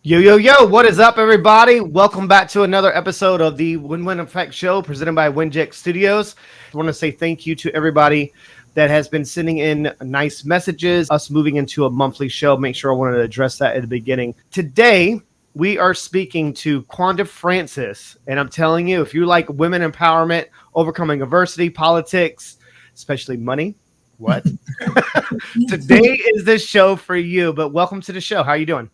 Yo, yo, yo, what is up, everybody? Welcome back to another episode of the Win-Win Effect Show presented by WINJECT Studios. I want to say thank you to everybody that has been sending in nice messages, us moving into a monthly show. Make sure I wanted to address that at the beginning. Today, we are speaking to Quanda Francis, and I'm telling you, if you like women empowerment, overcoming adversity, politics, especially money, what? Today is the show for you, but welcome to the show. How are you doing?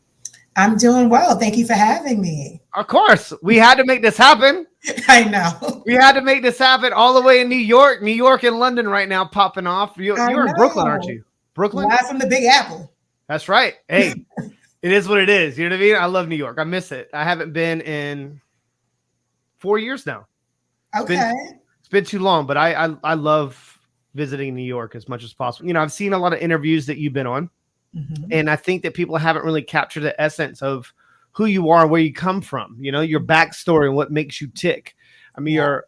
I'm doing well. Thank you for having me. Of course. We had to make this happen. I know. We had to make this happen all the way in New York and London right now popping off. You're in Brooklyn, aren't you? Brooklyn? Live from the Big Apple. That's right. Hey, it is what it is. You know what I mean? I love New York. I miss it. I haven't been in 4 years now. Okay. It's been too long, but I love visiting New York as much as possible. You know, I've seen a lot of interviews that you've been on. Mm-hmm. And I think that people haven't really captured the essence of who you are and where you come from, you know, your backstory and what makes you tick. I mean, you're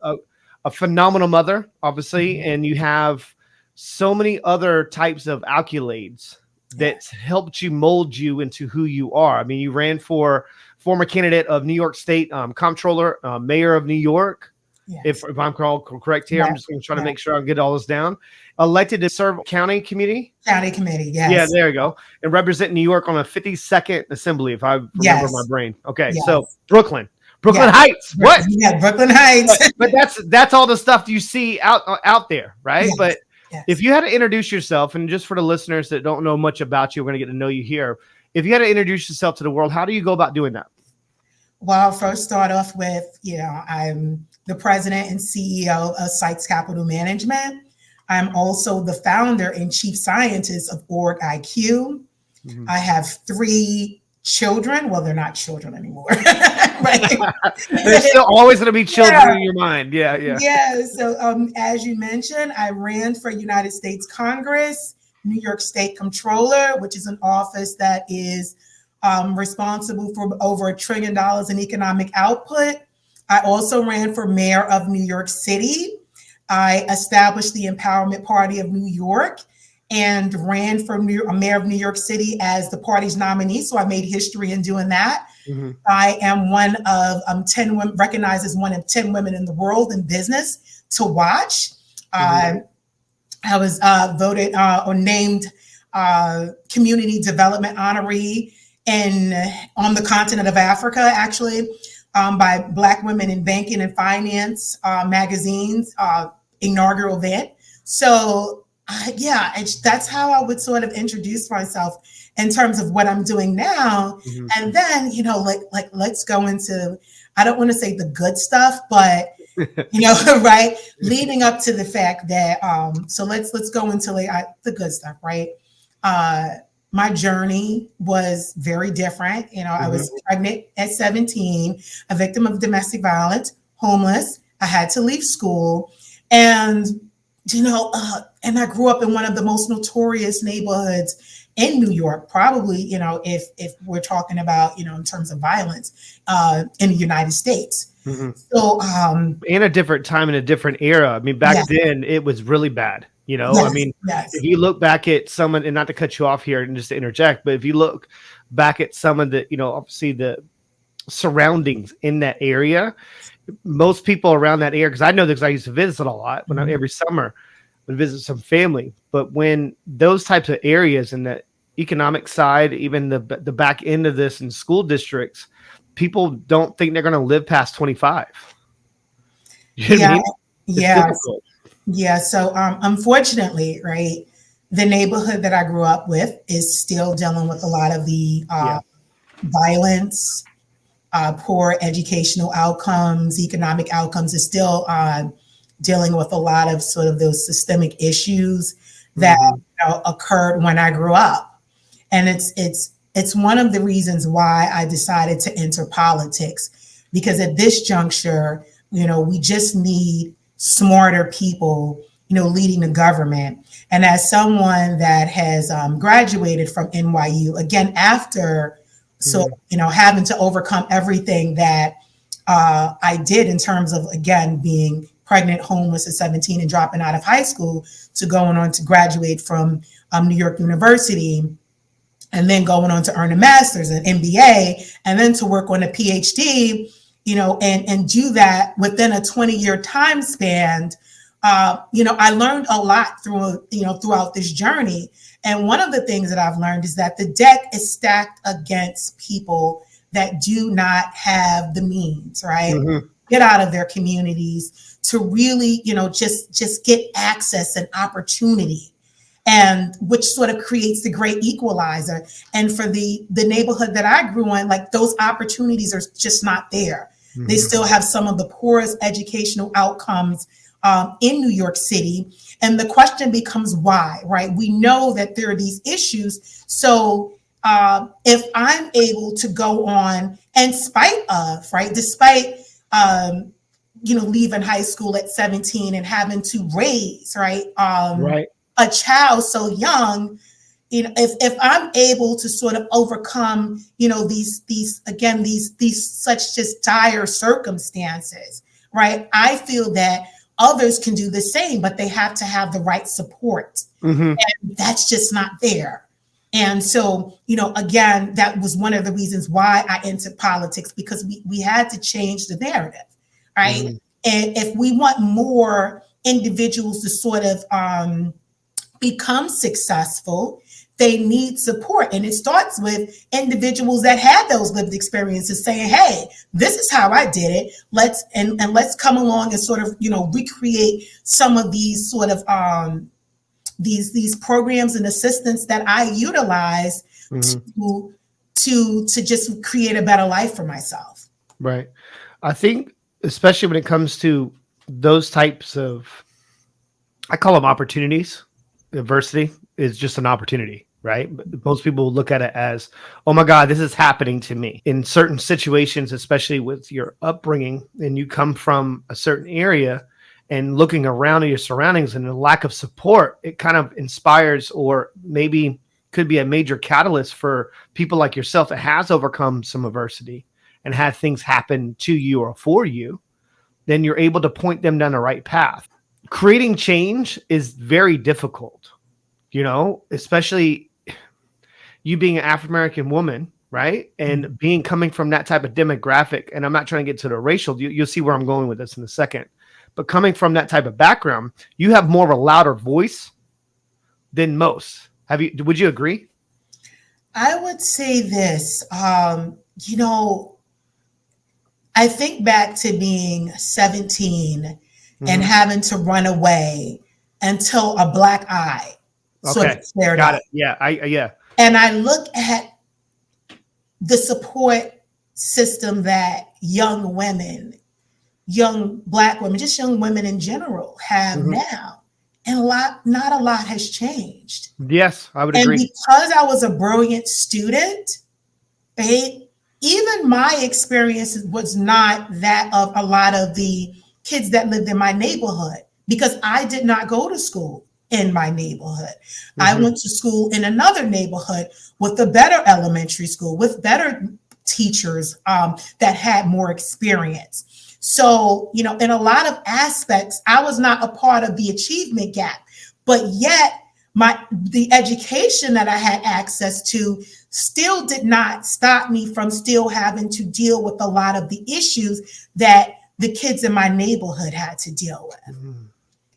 a phenomenal mother, obviously, and you have so many other types of accolades that's helped you mold you into who you are. I mean, you ran for former candidate of New York State comptroller, mayor of New York. Yes. If I'm correct here, I'm just going to try to make sure I get all this down. Elected to serve county committee. County committee, yes. Yeah, there you go. And represent New York on a 52nd assembly, if I remember my brain. Okay, so Brooklyn Heights. What? Yeah, Brooklyn Heights. but that's all the stuff you see out there, right? Yes. But if you had to introduce yourself, and just for the listeners that don't know much about you, we're going to get to know you here. If you had to introduce yourself to the world, how do you go about doing that? Well, I'll first start off with, I'm the president and CEO of Sites Capital Management. I'm also the founder and chief scientist of 𝑎𝑙𝑖𝑞. Mm-hmm. I have 3 children. Well, they're not children anymore. Right? There's still always going to be children in your mind. Yeah. So as you mentioned, I ran for United States Congress, New York State Comptroller, which is an office that is responsible for over $1 trillion in economic output. I also ran for mayor of New York City. I established the Empowerment Party of New York and ran for mayor of New York City as the party's nominee. So I made history in doing that. Mm-hmm. I am one of 10 women, recognized as one of 10 women in the world in business to watch. Mm-hmm. I was voted or named Community Development Honoree on the continent of Africa, actually. By Black Women in Banking and Finance magazine's inaugural event. So that's how I would sort of introduce myself in terms of what I'm doing now. Mm-hmm. And then, let's go into, I don't want to say the good stuff, but, right, leading up to the fact that, so let's go into the good stuff, right? My journey was very different. Mm-hmm. I was pregnant at 17, a victim of domestic violence, homeless. I had to leave school. And, and I grew up in one of the most notorious neighborhoods in New York, probably, if we're talking about, in terms of violence in the United States. Mm-hmm. So, in a different time, in a different era. I mean, back then it was really bad. If you look back at someone, and not to cut you off here and just to interject, but if you look back at some of the, obviously the surroundings in that area, most people around that area, because I know this, I used to visit a lot when every summer would visit some family. But when those types of areas and the economic side, even the back end of this in school districts, people don't think they're going to live past 25. You know what I mean? It's difficult. Yeah. So unfortunately, right, the neighborhood that I grew up with is still dealing with a lot of the violence, poor educational outcomes, economic outcomes, is still dealing with a lot of sort of those systemic issues that occurred when I grew up. And it's it's one of the reasons why I decided to enter politics, because at this juncture, we just need smarter people, leading the government. And as someone that has graduated from NYU, again, after, having to overcome everything that I did in terms of, again, being pregnant, homeless at 17 and dropping out of high school, to going on to graduate from New York University, and then going on to earn a master's and MBA, and then to work on a PhD, and do that within a 20-year time span. I learned a lot throughout this journey. And one of the things that I've learned is that the deck is stacked against people that do not have the means, right? Mm-hmm. Get out of their communities to really, just get access and opportunity, and which sort of creates the great equalizer. And for the neighborhood that I grew in, like, those opportunities are just not there. Mm-hmm. They still have some of the poorest educational outcomes in New York City. And the question becomes why, right? We know that there are these issues. So if I'm able to go on, in spite of, right, despite, leaving high school at 17 and having to raise, right, a child so young, if I'm able to sort of overcome, these such just dire circumstances, right, I feel that others can do the same, but they have to have the right support. Mm-hmm. And that's just not there. And so, again, that was one of the reasons why I entered politics, because we had to change the narrative, right? Mm-hmm. And if we want more individuals to sort of become successful, they need support. And it starts with individuals that had those lived experiences saying, hey, this is how I did it. Let's come along and sort of, recreate some of these sort of these programs and assistance that I utilize mm-hmm. to just create a better life for myself. Right. I think, especially when it comes to those types of, I call them opportunities. Adversity is just an opportunity, right? Most people look at it as, oh my God, this is happening to me. In certain situations, especially with your upbringing, and you come from a certain area, and looking around at your surroundings and the lack of support, it kind of inspires, or maybe could be a major catalyst for people like yourself that has overcome some adversity and had things happen to you or for you. Then you're able to point them down the right path. Creating change is very difficult, especially you being an African-American woman, right? And coming from that type of demographic. And I'm not trying to get to the racial, you'll see where I'm going with this in a second. But coming from that type of background, you have more of a louder voice than most. Would you agree? I would say this, I think back to being 17 mm-hmm. and having to run away until a black eye sort of flared up. Got it. Yeah. And I look at the support system that young women, young Black women, just young women in general have mm-hmm. now. And not a lot has changed. Yes, I would agree. And because I was a brilliant student, right, even my experience was not that of a lot of the kids that lived in my neighborhood, because I did not go to school in my neighborhood. Mm-hmm. I went to school in another neighborhood with a better elementary school, with better teachers that had more experience. So, in a lot of aspects, I was not a part of the achievement gap, but yet the education that I had access to still did not stop me from still having to deal with a lot of the issues that the kids in my neighborhood had to deal with. Mm-hmm.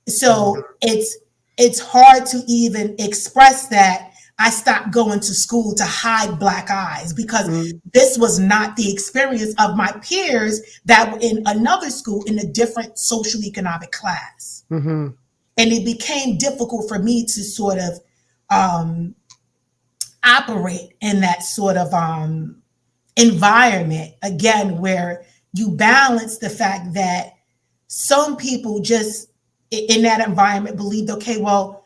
So it's hard to even express that I stopped going to school to hide black eyes, because mm-hmm. this was not the experience of my peers that were in another school in a different socioeconomic class. Mm-hmm. And it became difficult for me to sort of operate in that sort of environment, again, where you balance the fact that some people just in that environment believed, okay, well,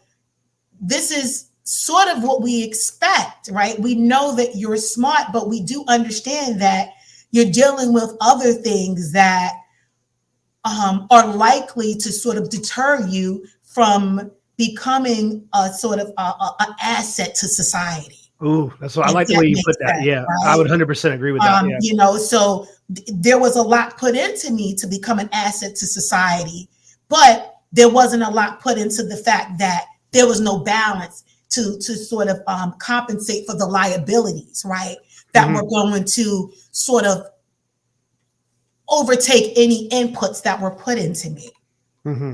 this is sort of what we expect, right? We know that you're smart, but we do understand that you're dealing with other things that are likely to sort of deter you from becoming a sort of an asset to society. Ooh, that's what I like the way you put that. Sense, yeah, right? I would 100% agree with that. Yeah. You know, so there was a lot put into me to become an asset to society, but there wasn't a lot put into the fact that there was no balance to sort of compensate for the liabilities, right? That were going to sort of overtake any inputs that were put into me.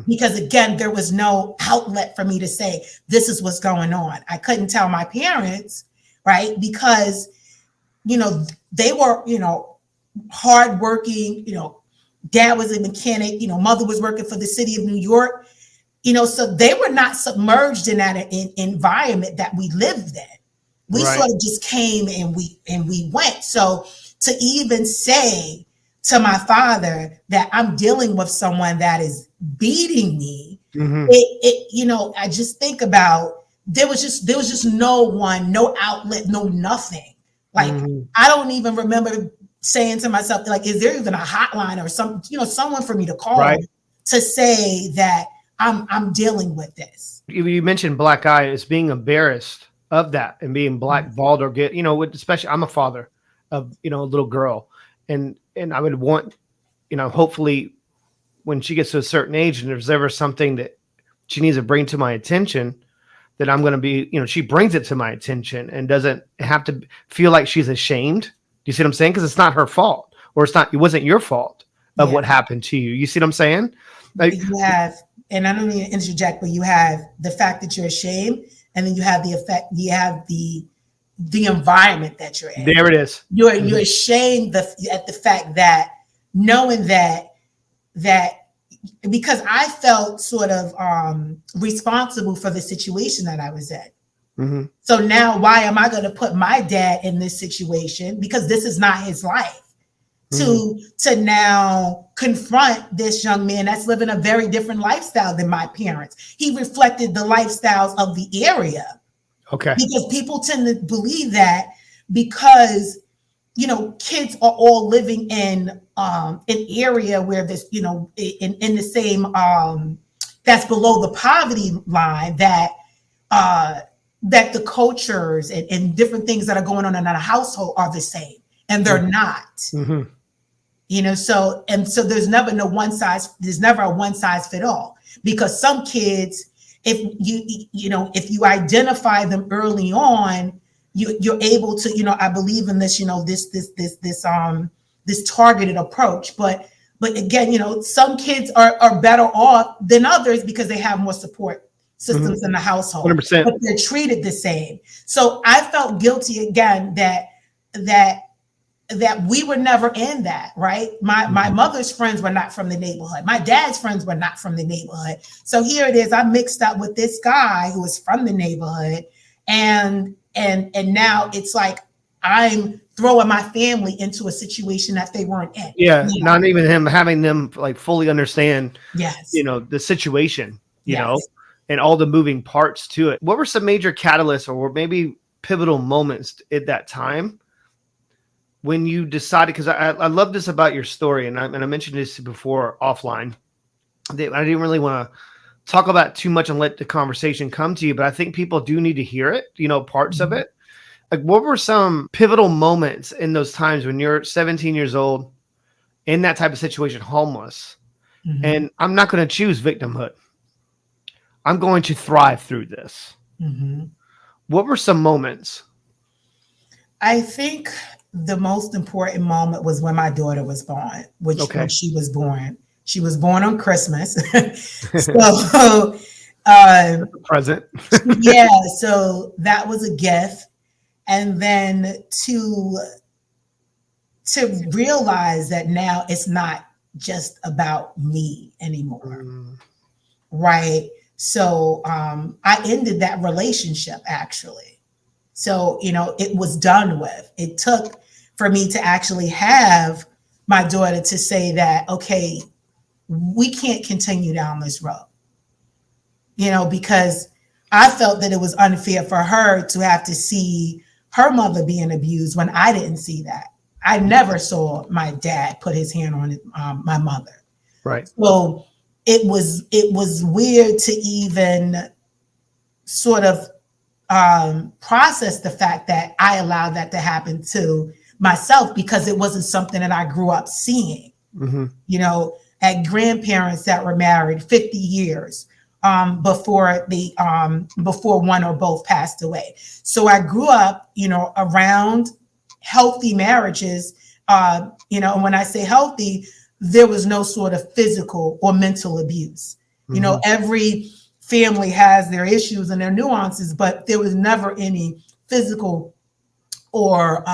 Because again, there was no outlet for me to say, this is what's going on. I couldn't tell my parents, right? Because, you know, they were, you know, hardworking, you know, dad was a mechanic, you know, mother was working for the city of New York, you know, so they were not submerged in that environment that we lived in. We sort of just came and we went. So to even say to my father that I'm dealing with someone that is beating me, you know, I just think about there was just no one, no outlet, no nothing. Like I don't even remember saying to myself, like, is there even a hotline or some, you know, someone for me to call to say that I'm dealing with this. You mentioned black eye as being embarrassed of that and being blackballed or get, you know, especially I'm a father of, you know, a little girl, and I would want, you know, hopefully when she gets to a certain age and there's ever something that she needs to bring to my attention, that I'm going to be, you know, she brings it to my attention and doesn't have to feel like she's ashamed. Do you see what I'm saying? Because it's not her fault, or it wasn't your fault of what happened to you. You see what I'm saying? Like, you have, and I don't mean to interject, but you have the fact that you're ashamed, and then you have the effect, you have the environment that you're in. There it is. You're ashamed at the fact that knowing that because I felt sort of responsible for the situation that I was in. So now why am I going to put my dad in this situation? Because this is not his life. To now confront this young man that's living a very different lifestyle than my parents. He reflected the lifestyles of the area. Okay. Because people tend to believe that because, you know, kids are all living in an area where this, you know, in the same, that's below the poverty line, that the cultures and different things that are going on in a household are the same, and they're not. You know, so there's never a one size fit all, because some kids, if you identify them early on, you're able to, you know, I believe in this, you know, this targeted approach, but again, you know, some kids are better off than others because they have more support systems in the household, 100%. But they're treated the same. So I felt guilty again that we were never in that, right? My mother's friends were not from the neighborhood. My dad's friends were not from the neighborhood. So here it is, I mixed up with this guy who was from the neighborhood, and now it's like I'm throwing my family into a situation that they weren't in. Yeah, not even having them like fully understand, you know, the situation, you know, and all the moving parts to it. What were some major catalysts or maybe pivotal moments at that time when you decided, because I love this about your story, and I mentioned this before offline, I didn't really want to talk about too much and let the conversation come to you, but I think people do need to hear it, you know, parts of it. Like, what were some pivotal moments in those times when you're 17 years old in that type of situation, homeless, and I'm not going to choose victimhood. I'm going to thrive through this. What were some moments? I think the most important moment was when my daughter was born, when she was born. She was born on Christmas. So present. Yeah, so that was a gift. And then to realize that now it's not just about me anymore. Right. So I ended that relationship, actually. So, you know, it was done with. It took for me to actually have my daughter to say that, okay, we can't continue down this road, you know, because I felt that it was unfair for her to have to see her mother being abused when I didn't see that. I never saw my dad put his hand on my mother. Right. So it was weird to even sort of process the fact that I allowed that to happen to myself, because it wasn't something that I grew up seeing. Mm-hmm. You know, at grandparents that were married 50 years before one or both passed away. So I grew up, you know, around healthy marriages. You know, and when I say healthy, there was no sort of physical or mental abuse. Mm-hmm. You know, every family has their issues and their nuances, but there was never any physical or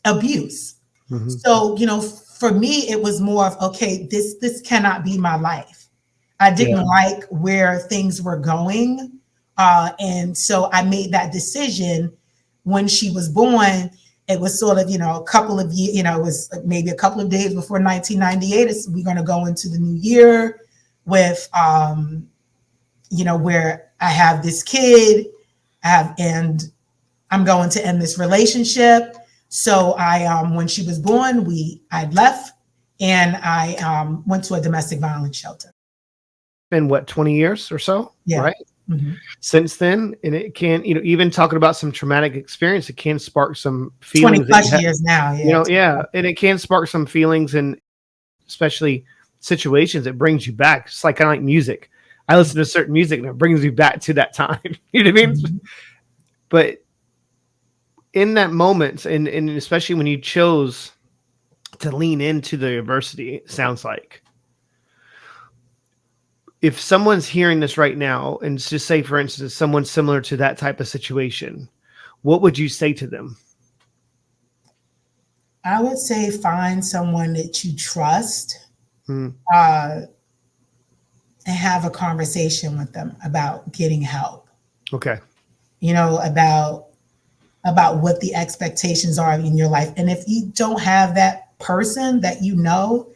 abuse. Mm-hmm. So, you know, for me, it was more of, okay, this cannot be my life. I didn't like where things were going. And so I made that decision when she was born. It was sort of, you know, a couple of years, you know, it was maybe a couple of days before 1998. We're going to go into the new year with, you know, where I have this kid, and I'm going to end this relationship. So when she was born, I left, and I went to a domestic violence shelter. Been what, 20 years or so? Yeah. Right. Mm-hmm. Since then, and it can, you know, even talking about some traumatic experience, it can spark some feelings. 20 plus years now. Yeah. You know, and it can spark some feelings, and especially situations, it brings you back. It's like kind of like music. I listen to certain music and it brings me back to that time. You know what I mean? Mm-hmm. But in that moment, and especially when you chose to lean into the adversity, it sounds like, if someone's hearing this right now, and just say, for instance, someone similar to that type of situation, what would you say to them? I would say find someone that you trust, and have a conversation with them about getting help. Okay. You know, about what the expectations are in your life. And if you don't have that person that you know,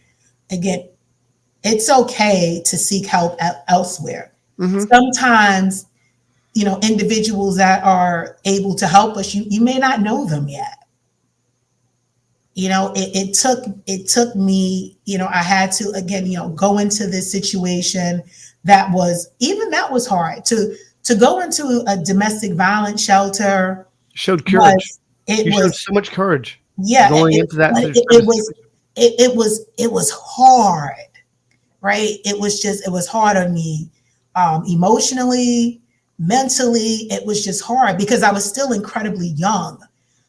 again, it's okay to seek help elsewhere. Mm-hmm. Sometimes, you know, individuals that are able to help us, you may not know them yet. You know, it took me, you know, I had to, again, you know, go into this situation that was hard to go into a domestic violance shelter. Showed courage. You showed so much courage. Yeah. Going into that. It was hard. Right. It was hard on me, emotionally, mentally. It was just hard because I was still incredibly young.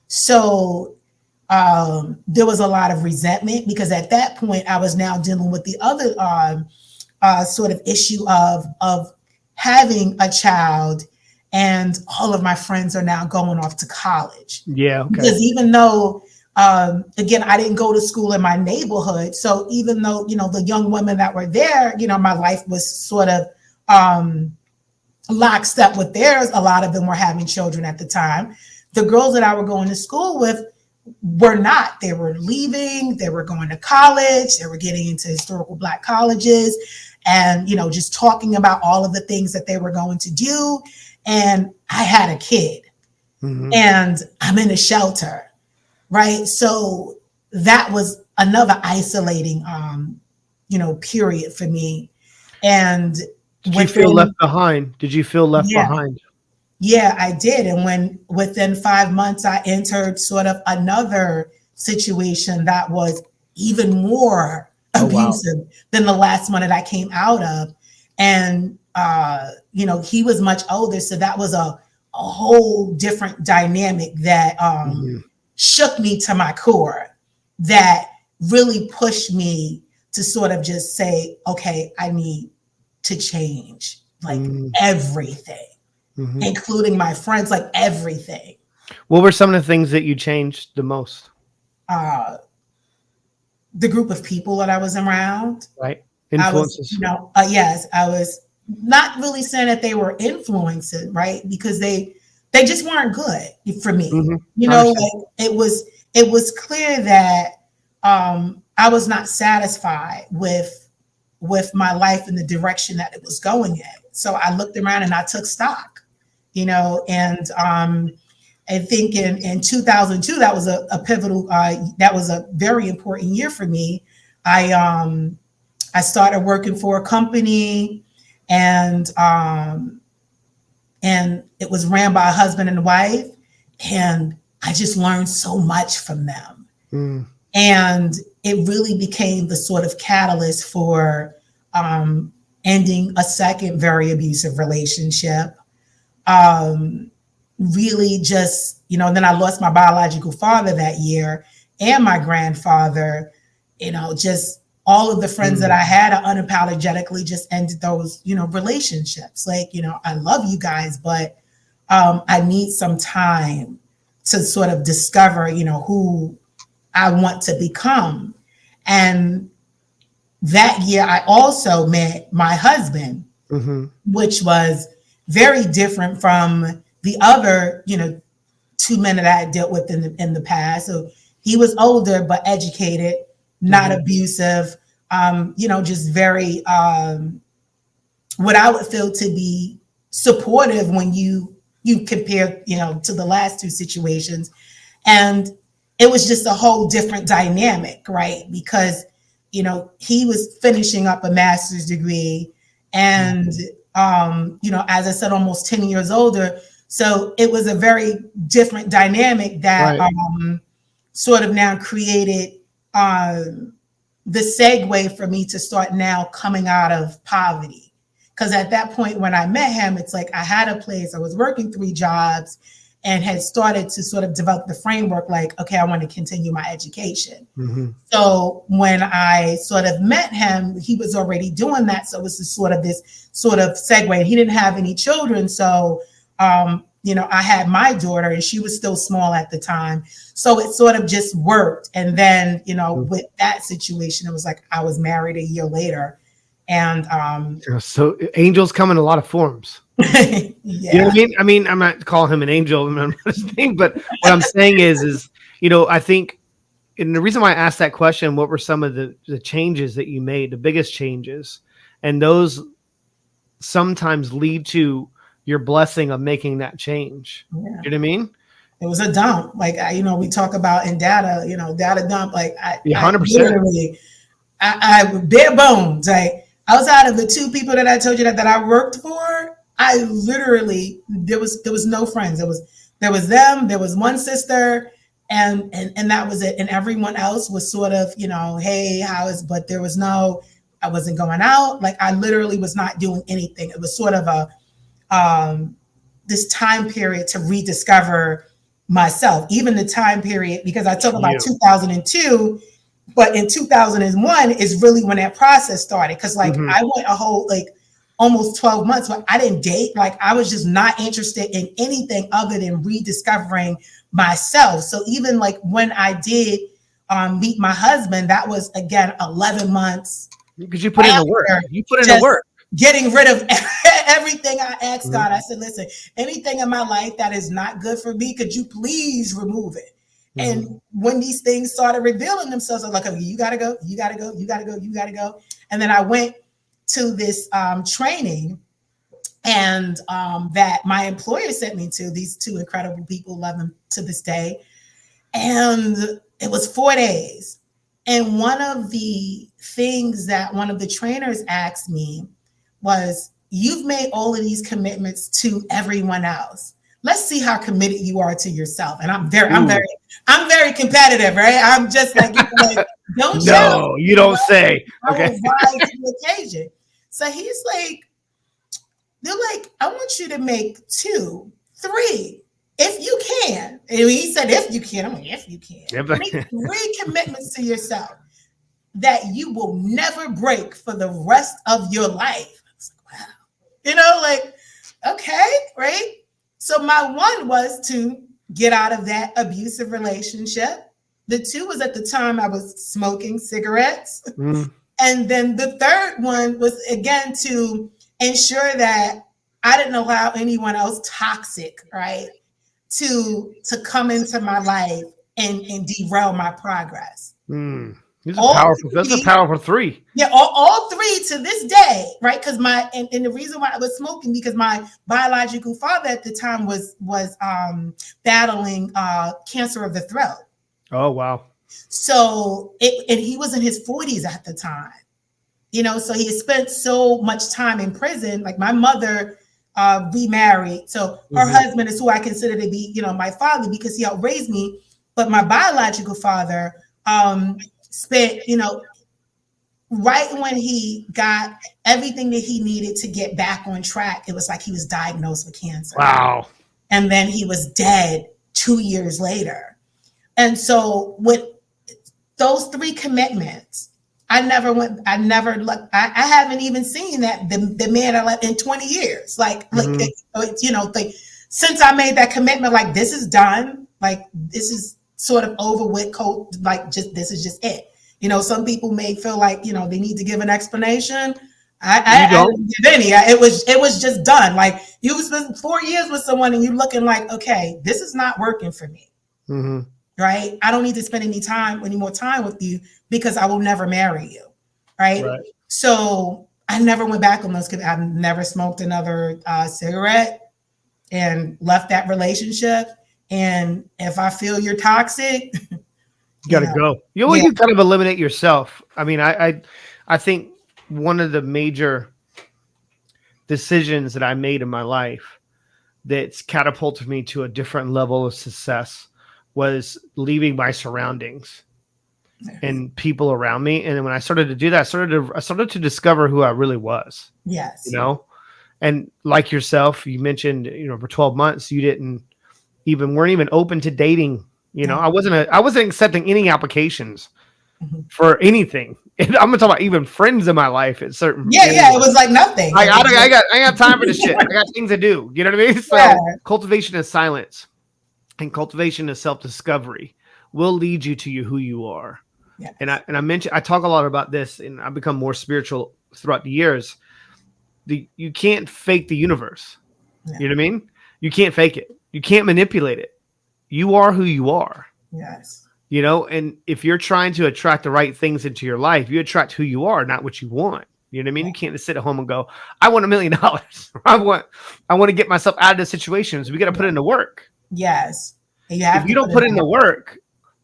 So there was a lot of resentment, because at that point I was now dealing with the other sort of issue of having a child, and all of my friends are now going off to college. Yeah. Okay. Because even though, again, I didn't go to school in my neighborhood. So even though, you know, the young women that were there, you know, my life was sort of lockstep with theirs. A lot of them were having children at the time. The girls that I were going to school with were not. They were leaving. They were going to college. They were getting into historical Black colleges, and, you know, just talking about all of the things that they were going to do. And I had a kid, and I'm in a shelter. Right. So that was another isolating, you know, period for me. And did you feel left behind? Did you feel left behind? Yeah, I did. And within 5 months, I entered sort of another situation that was even more abusive than the last one that I came out of. And, you know, he was much older. So that was a whole different dynamic that, shook me to my core, that really pushed me to sort of just say, okay, I need to change, like everything, including my friends, like everything. What were some of the things that you changed the most? The group of people that I was around. Right. Influences. Yes, I was not really saying that they were influencing, right? Because they just weren't good for me. You know, like it was clear that I was not satisfied with my life and the direction that it was going in. So I looked around and I took stock. and I think in 2002, that was a pivotal, that was a very important year for me. I started working for a company, and it was ran by a husband and wife, and I just learned so much from them. And it really became the sort of catalyst for ending a second very abusive relationship. Really just, then I lost my biological father that year and my grandfather, just all of the friends that I had, I unapologetically just ended those, relationships. Like, I love you guys, but I need some time to sort of discover, who I want to become. And that year I also met my husband, which was very different from the other, 2 men that I had dealt with in the past. So he was older, but educated, not abusive, just very, what I would feel to be supportive when you compare, to the last two situations. And it was just a whole different dynamic, right? Because, he was finishing up a master's degree and, as I said, almost 10 years older. So it was a very different dynamic that sort of now created the segue for me to start now coming out of poverty. Because at that point when I met him, it's like I had a place, I was working 3 jobs and had started to sort of develop the framework like, okay, I want to continue my education. So when I sort of met him, he was already doing that. So it was this sort of segue. He didn't have any children. So I had my daughter and she was still small at the time. So it sort of just worked. And then, with that situation, it was like I was married a year later. And so angels come in a lot of forms. Yeah. You know what I mean? I mean, I'm not calling him an angel, but what I'm saying is, I think, and the reason why I asked that question, what were some of the changes that you made, the biggest changes, and those sometimes lead to your blessing of making that change. Yeah. You know what I mean? It was a dump. Like, we talk about in data, data dump. Like, 100%. I bare bones. Like, outside of the 2 people that I told you that I worked for, I literally, there was no friends. There was them, there was one sister, and that was it. And everyone else was sort of, hey, but there was I wasn't going out. Like, I literally was not doing anything. It was sort of this time period to rediscover myself, even the time period, because I talk about 2002, but in 2001 is really when that process started. Cause I went a whole, almost 12 months where I didn't date. Like, I was just not interested in anything other than rediscovering myself. So even when I did meet my husband, that was again 11 months. Because you put in the work. You put in the work. Getting rid of everything. I asked God, I said, listen, anything in my life that is not good for me, could you please remove it? And when these things started revealing themselves, I'm like, okay, you got to go, you got to go, you got to go, you got to go. And then I went to this training and that my employer sent me to, these 2 incredible people, love them to this day. And it was 4 days. And one of the things that one of the trainers asked me was, you've made all of these commitments to everyone else. Let's see how committed you are to yourself. And I'm very competitive, right? I'm just like, don't no, you don't say. Okay. I will rise to the occasion. So he's like, they're like, I want you to make 2, 3, if you can. And he said, if you can. I'm like, if you can. Make 3 commitments to yourself that you will never break for the rest of your life. Wow. Okay, right? So my 1 was to get out of that abusive relationship. The 2 was at the time I was smoking cigarettes. And then the 3rd one was, again, to ensure that I didn't allow anyone else toxic, right, to come into my life and derail my progress. These are powerful. Those are powerful three. Yeah, all three to this day, right? Because and the reason why I was smoking, because my biological father at the time was battling cancer of the throat. Oh wow! So and he was in his 40s at the time, you know. So he had spent so much time in prison. Like my mother remarried, so her husband is who I consider to be, you know, my father because he helped raise me. But my biological father spent, you know, right when he got everything that he needed to get back on track, it was like he was diagnosed with cancer. Wow. And then he was dead 2 years later. And so with those three commitments, I haven't even seen that the man I left in 20 years. Like, you know, since I made that commitment, like this is done, like this is sort of over with, like just, this is just it. You know, some people may feel like, you know, they need to give an explanation. I didn't give any. It was just done. Like you spent 4 years with someone and you're looking like, okay, this is not working for me. Right? I don't need to spend any more time with you because I will never marry you. Right? So I never went back on those. I've never smoked another cigarette and left that relationship. And if I feel you're toxic, you gotta go. You kind of eliminate yourself. I mean, I think one of the major decisions that I made in my life that's catapulted me to a different level of success was leaving my surroundings and people around me. And when I started to do that, I started to discover who I really was. Yes. You know, and like yourself, you mentioned, you know, for 12 months, you weren't even open to dating. You know, I wasn't accepting any applications for anything. And I'm gonna talk about even friends in my life at certain. Yeah, it was like nothing. I got time for this shit. I got things to do. You know what I mean? So cultivation is silence, and cultivation is self-discovery. Will lead you to who you are. Yes. And I talk a lot about this, and I've become more spiritual throughout the years. You can't fake the universe. Yeah. You know what I mean? You can't fake it. You can't manipulate it. You are who you are. Yes. You know, and if you're trying to attract the right things into your life, you attract who you are, not what you want. You know what I mean? You can't just sit at home and go, I want $1 million. I want to get myself out of this situation. So we got to put in the work. Yes. If you don't put in the work,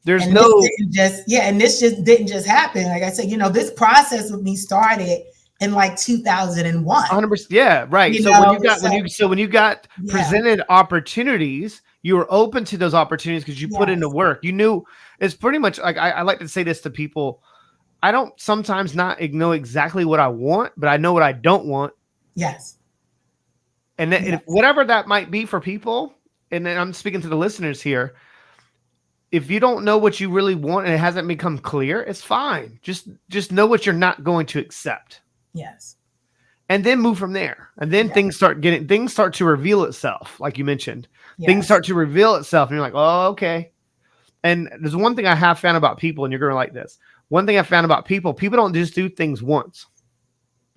there's and this just didn't just happen. Like I said, you know, this process with me started in like 2001. 100%. Yeah. Right. When you got presented opportunities, you were open to those opportunities because you put in the work. You knew. It's pretty much like I like to say this to people. I don't sometimes not know exactly what I want, but I know what I don't want. Yes. And then if whatever that might be for people, and then I'm speaking to the listeners here. If you don't know what you really want and it hasn't become clear, it's fine. Just know what you're not going to accept. Yes. And then move from there. And then things start to reveal itself, like you mentioned. Yes. Things start to reveal itself, and you're like, oh, okay. And there's one thing I have found about people, and you're going to like this. One thing I found about people don't just do things once.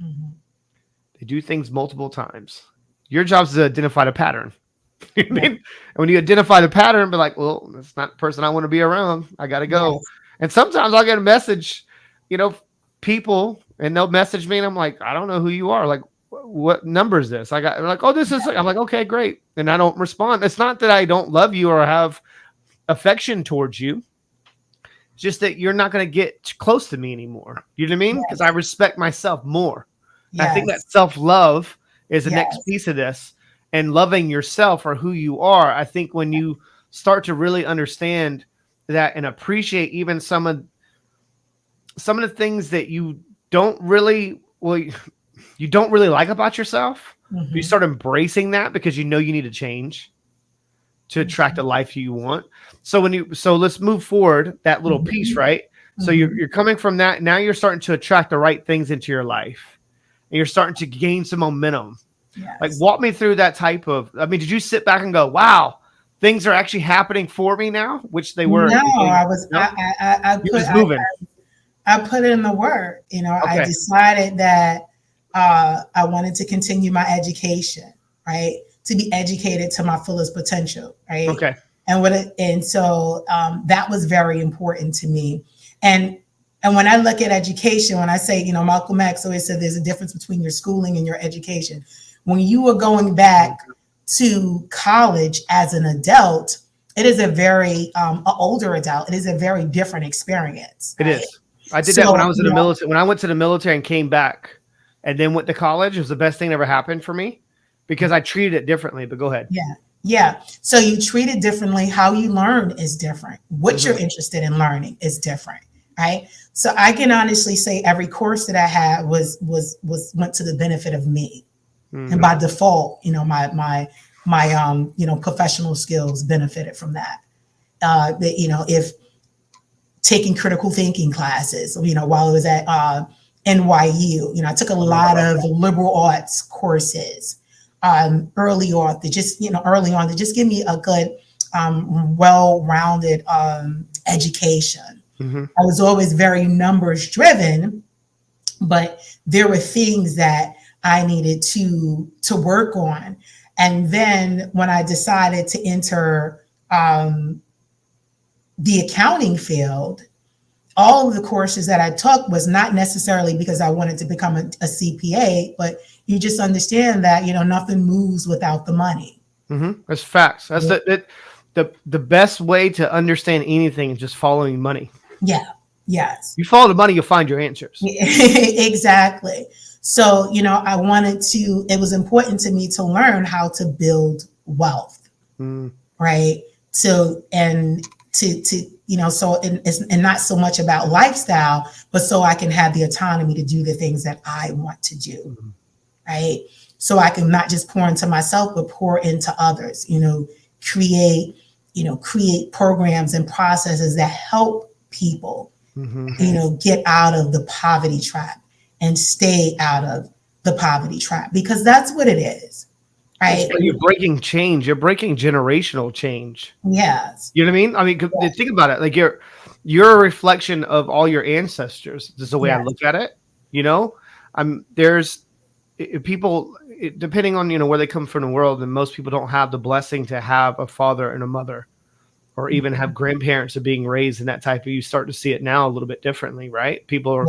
They do things multiple times. Your job is to identify the pattern. You know what I mean? And when you identify the pattern, be like, well, that's not the person I want to be around. I got to go. Yes. And sometimes I'll get a message, you know, people, and they'll message me, and I'm like, I don't know who you are. Like, what number is this? They're like, oh, this is. I'm like, okay, great. And I don't respond. It's not that I don't love you or have affection towards you. It's just that you're not going to get close to me anymore. You know what I mean? Because I respect myself more. I think that self-love is the next piece of this. And loving yourself for who you are. I think when you start to really understand that and appreciate even some of the things that you don't really like about yourself, you start embracing that because you know you need to change to attract the life you want. So let's move forward that little piece, right? So you're coming from that. Now you're starting to attract the right things into your life, and you're starting to gain some momentum. Yes. Like, walk me through that type of. I mean, did you sit back and go, "Wow, things are actually happening for me now," which they were? No, I was. No? I put in the work. You know, I decided that I wanted to continue my education, right? To be educated to my fullest potential, right? Okay. And so that was very important to me. And And when I look at education, when I say, you know, Malcolm X always said there's a difference between your schooling and your education. When you are going back to college as an adult, it is a very an older adult. It is a very different experience. It right? is. I did that when I was in the military. When I went to the military and came back and then went to college, it was the best thing that ever happened for me because I treated it differently. But go ahead. Yeah. Yeah. So you treat it differently. How you learn is different. What you're interested in learning is different. Right. So I can honestly say every course that I had went to the benefit of me. And by default, you know, my you know, professional skills benefited from that. You know, if taking critical thinking classes, you know, while I was at NYU, you know, I took a lot of liberal arts courses early on to just give me a good, well-rounded education. I was always very numbers driven, but there were things that I needed to work on. And then when I decided to enter the accounting field, all of the courses that I took was not necessarily because I wanted to become a CPA, but you just understand that, you know, nothing moves without the money. That's facts. That's the best way to understand anything is just following money. Yeah. Yes. You follow the money, you'll find your answers. Exactly. So, you know, it was important to me to learn how to build wealth, right? So, you know, so, and not so much about lifestyle, but so I can have the autonomy to do the things that I want to do, right? So I can not just pour into myself, but pour into others, you know, create programs and processes that help people, you know, get out of the poverty trap and stay out of the poverty trap, because that's what it is, right? You're breaking change. You're breaking generational change. Yes. You know what I mean? I mean, think about it. Like you're a reflection of all your ancestors. This is the way I look at it. You know, there's people, depending on, you know, where they come from in the world, and most people don't have the blessing to have a father and a mother, or even have grandparents of being raised in that type of, you start to see it now a little bit differently, right? People are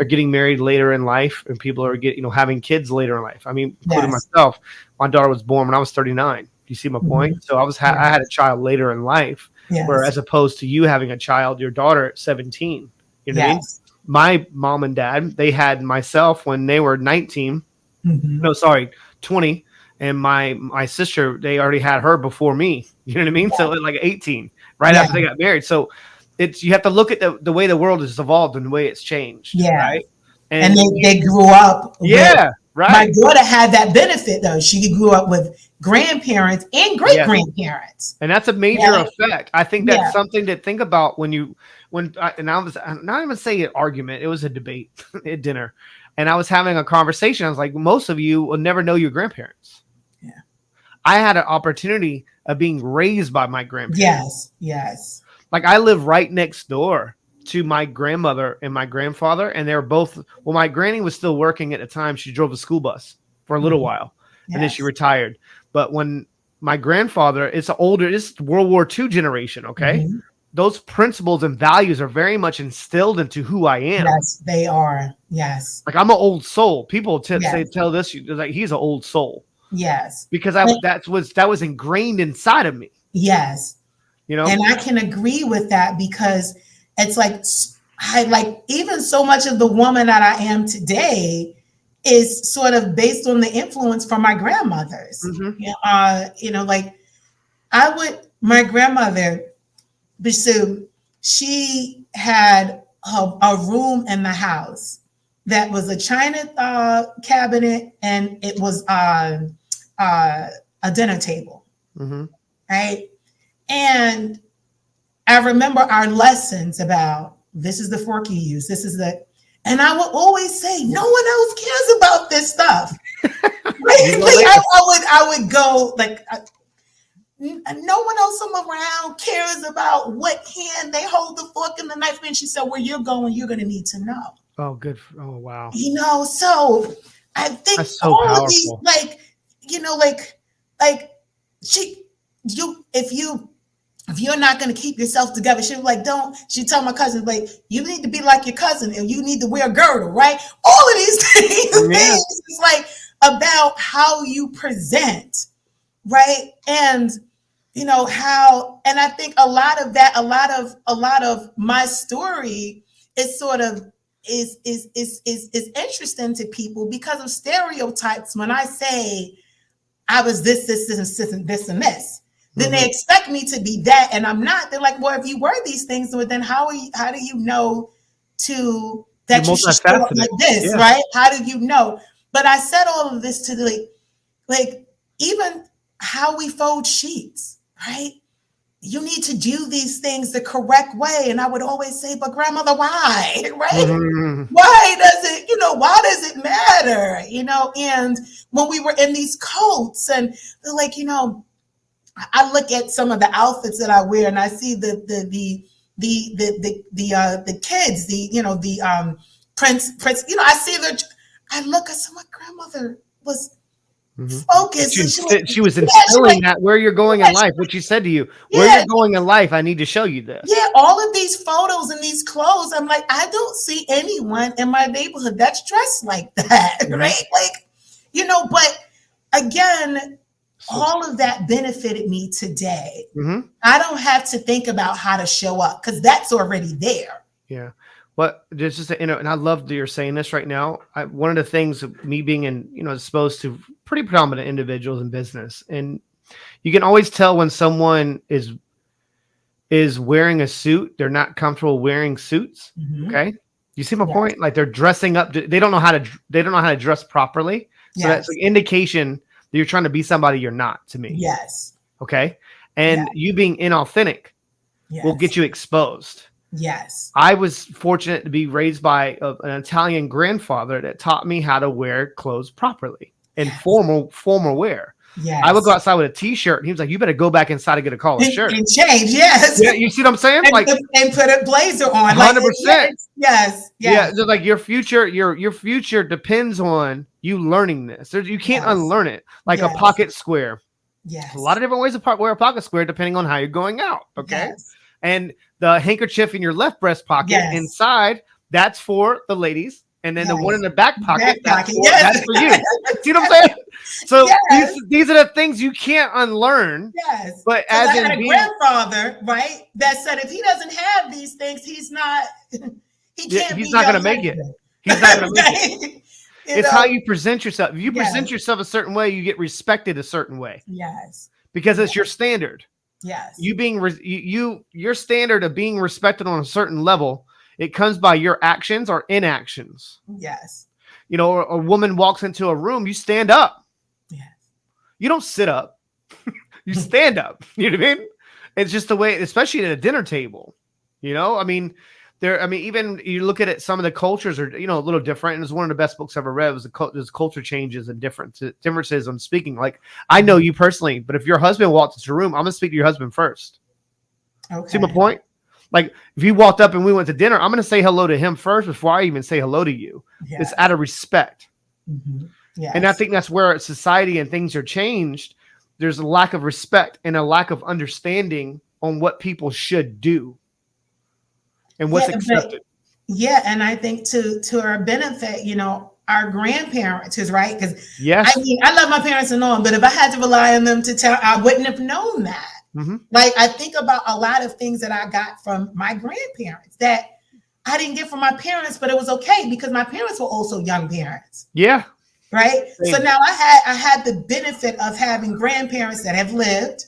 getting married later in life, and people are having kids later in life. I mean, including myself. My daughter was born when I was 39. Do you see my point? So I had a child later in life, where as opposed to you having a child, your daughter at 17. You know what I mean? My mom and dad, they had myself when they were 19. No, sorry, 20. And my sister, they already had her before me. You know what I mean? So like 18, right after they got married. So you have to look at the way the world has evolved and the way it's changed. Right. And they grew up. Right. My daughter had that benefit though. She grew up with grandparents and great grandparents. And that's a major effect. I think that's something to think about I'm not even saying an argument. It was a debate at dinner. And I was having a conversation. I was like, most of you will never know your grandparents. Yeah. I had an opportunity of being raised by my grandparents. Yes. Like I live right next door to my grandmother and my grandfather. And they were both, well, my granny was still working at the time. She drove a school bus for a little while. And then she retired. But when my grandfather, it's World War II generation. Okay. Those principles and values are very much instilled into who I am. Yes, they are. Yes. Like I'm an old soul. People tell this, like he's an old soul. Yes. Because that was ingrained inside of me. Yes. You know, and I can agree with that, because it's like even so much of the woman that I am today is sort of based on the influence from my grandmothers. You know, like my grandmother, so she had a room in the house that was a china cabinet, and it was a dinner table, right? And I remember our lessons about, this is the fork you use, this is and I would always say, no one else cares about this stuff. I would go like, no one else around cares about what hand they hold the fork and the knife. And she said, where you're going, you're going to need to know. Oh, good. Oh, wow. You know, so I think that's so all powerful. of these, like, you know, if you if you're not going to keep yourself together, she was like, she told my cousin, like, you need to be like your cousin and you need to wear a girdle, right? All of these things is like about how you present, right? And, you know, and I think a lot of that, a lot of my story is sort of, is interesting to people because of stereotypes. When I say I was this, and this, then they expect me to be that, and I'm not. They're like, well, if you were these things, then how do you know that you should show up like this, right? How do you know? But I said all of this to like even how we fold sheets, right? You need to do these things the correct way. And I would always say, but grandmother, why, right? Why does it matter? You know, and when we were in these coats and they're like, you know, I look at some of the outfits that I wear and I see the kids, the prince, you know, I see I look at my grandmother was focused. She was instilling that where you're going in life, what she said to you, where you're going in life, I need to show you this. Yeah, all of these photos and these clothes, I'm like, I don't see anyone in my neighborhood that's dressed like that, right? Like, you know, but again, all of that benefited me today. I don't have to think about how to show up because that's already there. Yeah. But just and I love that you're saying this right now. One of the things of me being exposed to pretty prominent individuals in business, and you can always tell when someone is wearing a suit, they're not comfortable wearing suits. Okay. You see my point? Like they're dressing up. They don't know how to dress properly. So that's an indication that you're trying to be somebody you're not, to me. Yes. Okay. And you being inauthentic will get you exposed. Yes. I was fortunate to be raised by an Italian grandfather that taught me how to wear clothes properly and formal wear. Yes. I would go outside with a t-shirt and he was like, you better go back inside and get a collared shirt. And change, yes. Yeah, you see what I'm saying? And put a blazer on. 100%. Yes. Yeah, like your future depends on you learning this. You can't unlearn it. Like a pocket square. Yes. A lot of different ways to wear a pocket square depending on how you're going out. Okay. Yes. And the handkerchief in your left breast pocket inside, that's for the ladies. And then the one in the back pocket, that's for you. See what I'm saying? So these are the things you can't unlearn. Yes. But as I had a grandfather, right, that said if he doesn't have these things, he's not going to make it. He's not going to make it. It's how you present yourself. If you present yourself a certain way, you get respected a certain way. Yes. Because it's your standard. Yes. Your standard of being respected on a certain level, it comes by your actions or inactions. Yes. You know, a woman walks into a room, you stand up. Yes. You don't sit up. You stand up. You know what I mean? It's just the way, especially at a dinner table. You know, I mean, even you look at it, some of the cultures are, a little different. And it's one of the best books I've ever read. There's culture changes and differences on speaking. Like, I know you personally, but if your husband walked into a room, I'm going to speak to your husband first. Okay. See my point? Like, if you walked up and we went to dinner, I'm going to say hello to him first before I even say hello to you. Yes. It's out of respect. Yes. And I think that's where society and things are changed. There's a lack of respect and a lack of understanding on what people should do and what's accepted. And I think to our benefit, our grandparents is right. Because I love my parents and all, but if I had to rely on them to tell, I wouldn't have known that. Like, I think about a lot of things that I got from my grandparents that I didn't get from my parents, but it was okay because my parents were also young parents. Yeah. Right. Same. So now I had the benefit of having grandparents that have lived.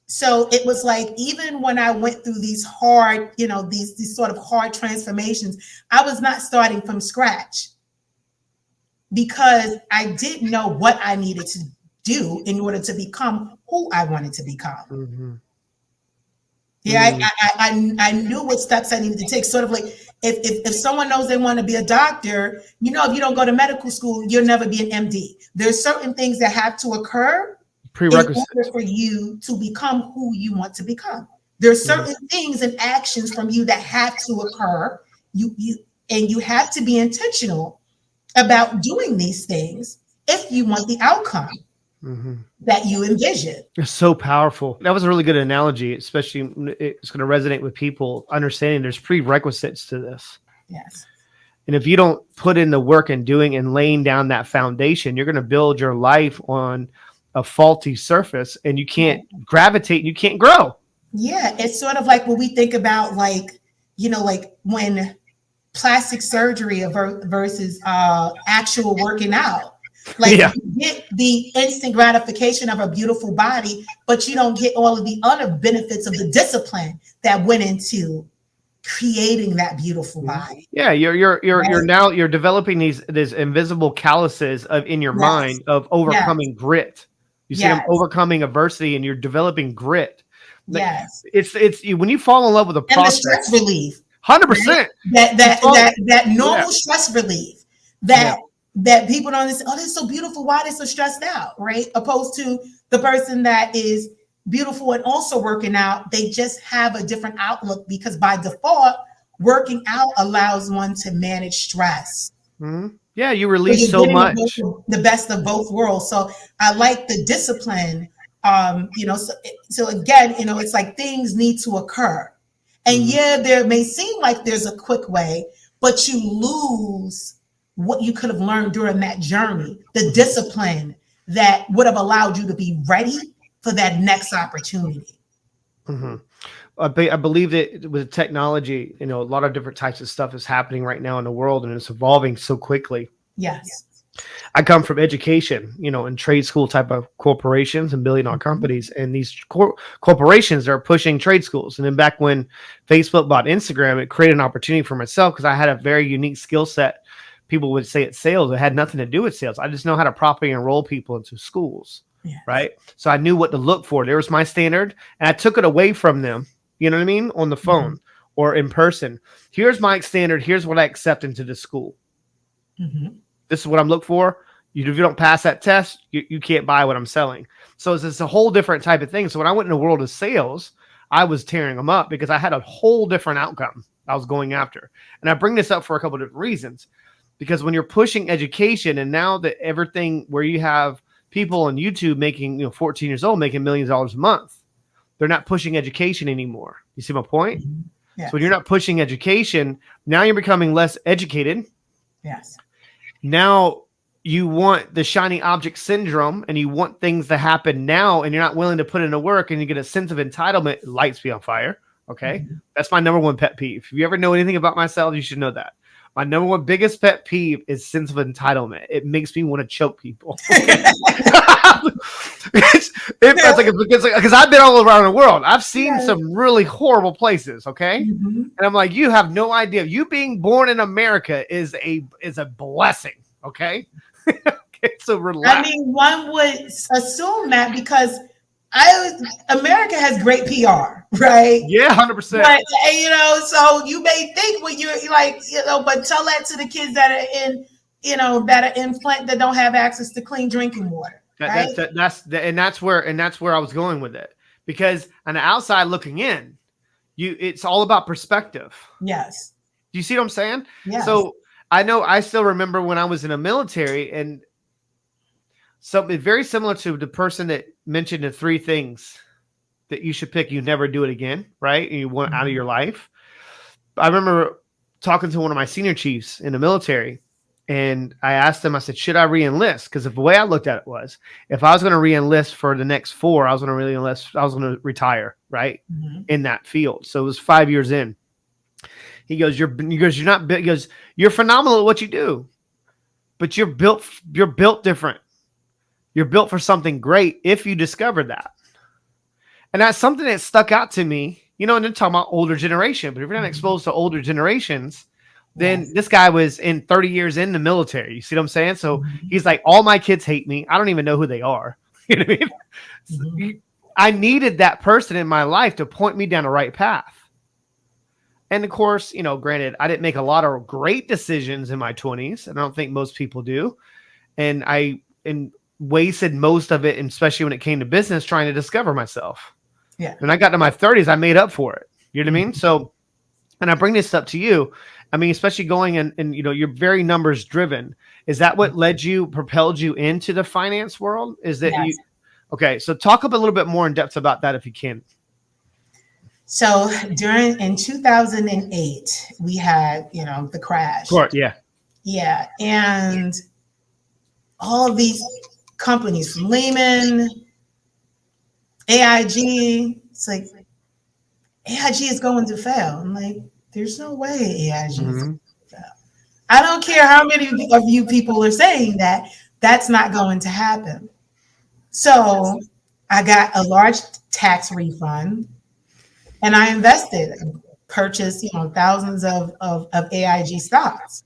So it was like, even when I went through these hard, these sort of hard transformations, I was not starting from scratch because I didn't know what I needed to do in order to become who I wanted to become. I knew what steps I needed to take. Sort of like if someone knows they want to be a doctor, if you don't go to medical school, you'll never be an MD. There's certain things that have to occur prerequisites in order for you to become who you want to become. There's certain things and actions from you that have to occur. You have to be intentional about doing these things if you want the outcome. that you envision. It's so powerful. That was a really good analogy, especially it's going to resonate with people understanding there's prerequisites to this. Yes. And if you don't put in the work and doing and laying down that foundation, you're going to build your life on a faulty surface and you can't gravitate and you can't grow. Yeah. It's sort of like when we think about like, you know, like when plastic surgery versus actual working out. Like you get the instant gratification of a beautiful body, but you don't get all of the other benefits of the discipline that went into creating that beautiful body. Yeah, you're developing these invisible calluses in your mind of overcoming grit. You see them overcoming adversity, and you're developing grit. Yes, it's when you fall in love with a process. And the stress relief, 100%. That normal stress relief that people don't understand. Oh, they're so beautiful. Why they're so stressed out, right? Opposed to the person that is beautiful and also working out, they just have a different outlook because by default, working out allows one to manage stress. Yeah, you release so much. The best of both worlds. So I like the discipline. You know, so again, you know, it's like things need to occur. And yeah, there may seem like there's a quick way, but you lose what you could have learned during that journey, the discipline that would have allowed you to be ready for that next opportunity. I believe that with technology, you know, a lot of different types of stuff is happening right now in the world and it's evolving so quickly. Yes. I come from education, you know, in trade school type of corporations and billion-dollar companies, and these corporations are pushing trade schools. And then back when Facebook bought Instagram, it created an opportunity for myself because I had a very unique skill set. People would say it's sales. It had nothing to do with sales. I just know how to properly enroll people into schools, right? So I knew what to look for. There was my standard, and I took it away from them, you know what I mean, on the phone or in person. Here's my standard. Here's what I accept into the school. This is what I'm looking for. If you don't pass that test, you can't buy what I'm selling. So it's a whole different type of thing. So when I went in the world of sales, I was tearing them up because I had a whole different outcome I was going after. And I bring this up for a couple of different reasons. Because when you're pushing education, and now that everything where you have people on YouTube making, you know, 14 years old, making millions of dollars a month, they're not pushing education anymore. You see my point? So when you're not pushing education, now you're becoming less educated. Yes. Now you want the shiny object syndrome and you want things to happen now and you're not willing to put in the work and you get a sense of entitlement. Lights be on fire. Okay. That's my number one pet peeve. If you ever know anything about myself, you should know that. My number one biggest pet peeve is sense of entitlement. It makes me want to choke people. Because I've been all around the world. I've seen some really horrible places. Okay. And I'm like, you have no idea. You being born in America is a blessing. Okay. So relax. I mean, one would assume that because America has great PR, right? Yeah, 100%. But, you know, so you may think when you're like, you know, but tell that to the kids that are in, you know, that are in Flint that don't have access to clean drinking water. Right? That's where I was going with it, because on the outside looking in, it's all about perspective. Yes. Do you see what I'm saying? Yes. So I still remember when I was in the military, and something very similar to the person that mentioned the 3 things that you should pick. You never do it again, right? And you want out of your life. I remember talking to one of my senior chiefs in the military, and I asked him, I said, should I re-enlist? Because the way I looked at it was, if I was going to re-enlist for the next 4, I was going to re-enlist, I was going to retire, right? In that field. So it was 5 years in. He goes, you're phenomenal at what you do, but you're built different. You're built for something great if you discover that. And that's something that stuck out to me, you know, and they're talking about older generation, but if you're not exposed to older generations, then this guy was in 30 years in the military. You see what I'm saying? So he's like, all my kids hate me. I don't even know who they are. You know what I mean? I needed that person in my life to point me down the right path. And of course, you know, granted, I didn't make a lot of great decisions in my 20s. And I don't think most people do. And I wasted most of it, and especially when it came to business, trying to discover myself. Yeah. When I got to my 30s, I made up for it. You know what I mean? So And I bring this up to you. I mean, especially going and you know, you're very numbers driven. Is that what propelled you into the finance world? Is that Yes. you? Okay. So talk up a little bit more in depth about that if you can. So in 2008, we had, you know, the crash. Sure, yeah. Yeah. And all of these companies from Lehman, AIG, it's like, AIG is going to fail. I'm like, there's no way AIG is going to fail. I don't care how many of you people are saying that, that's not going to happen. So I got a large tax refund and I invested, purchased, you know, thousands of AIG stocks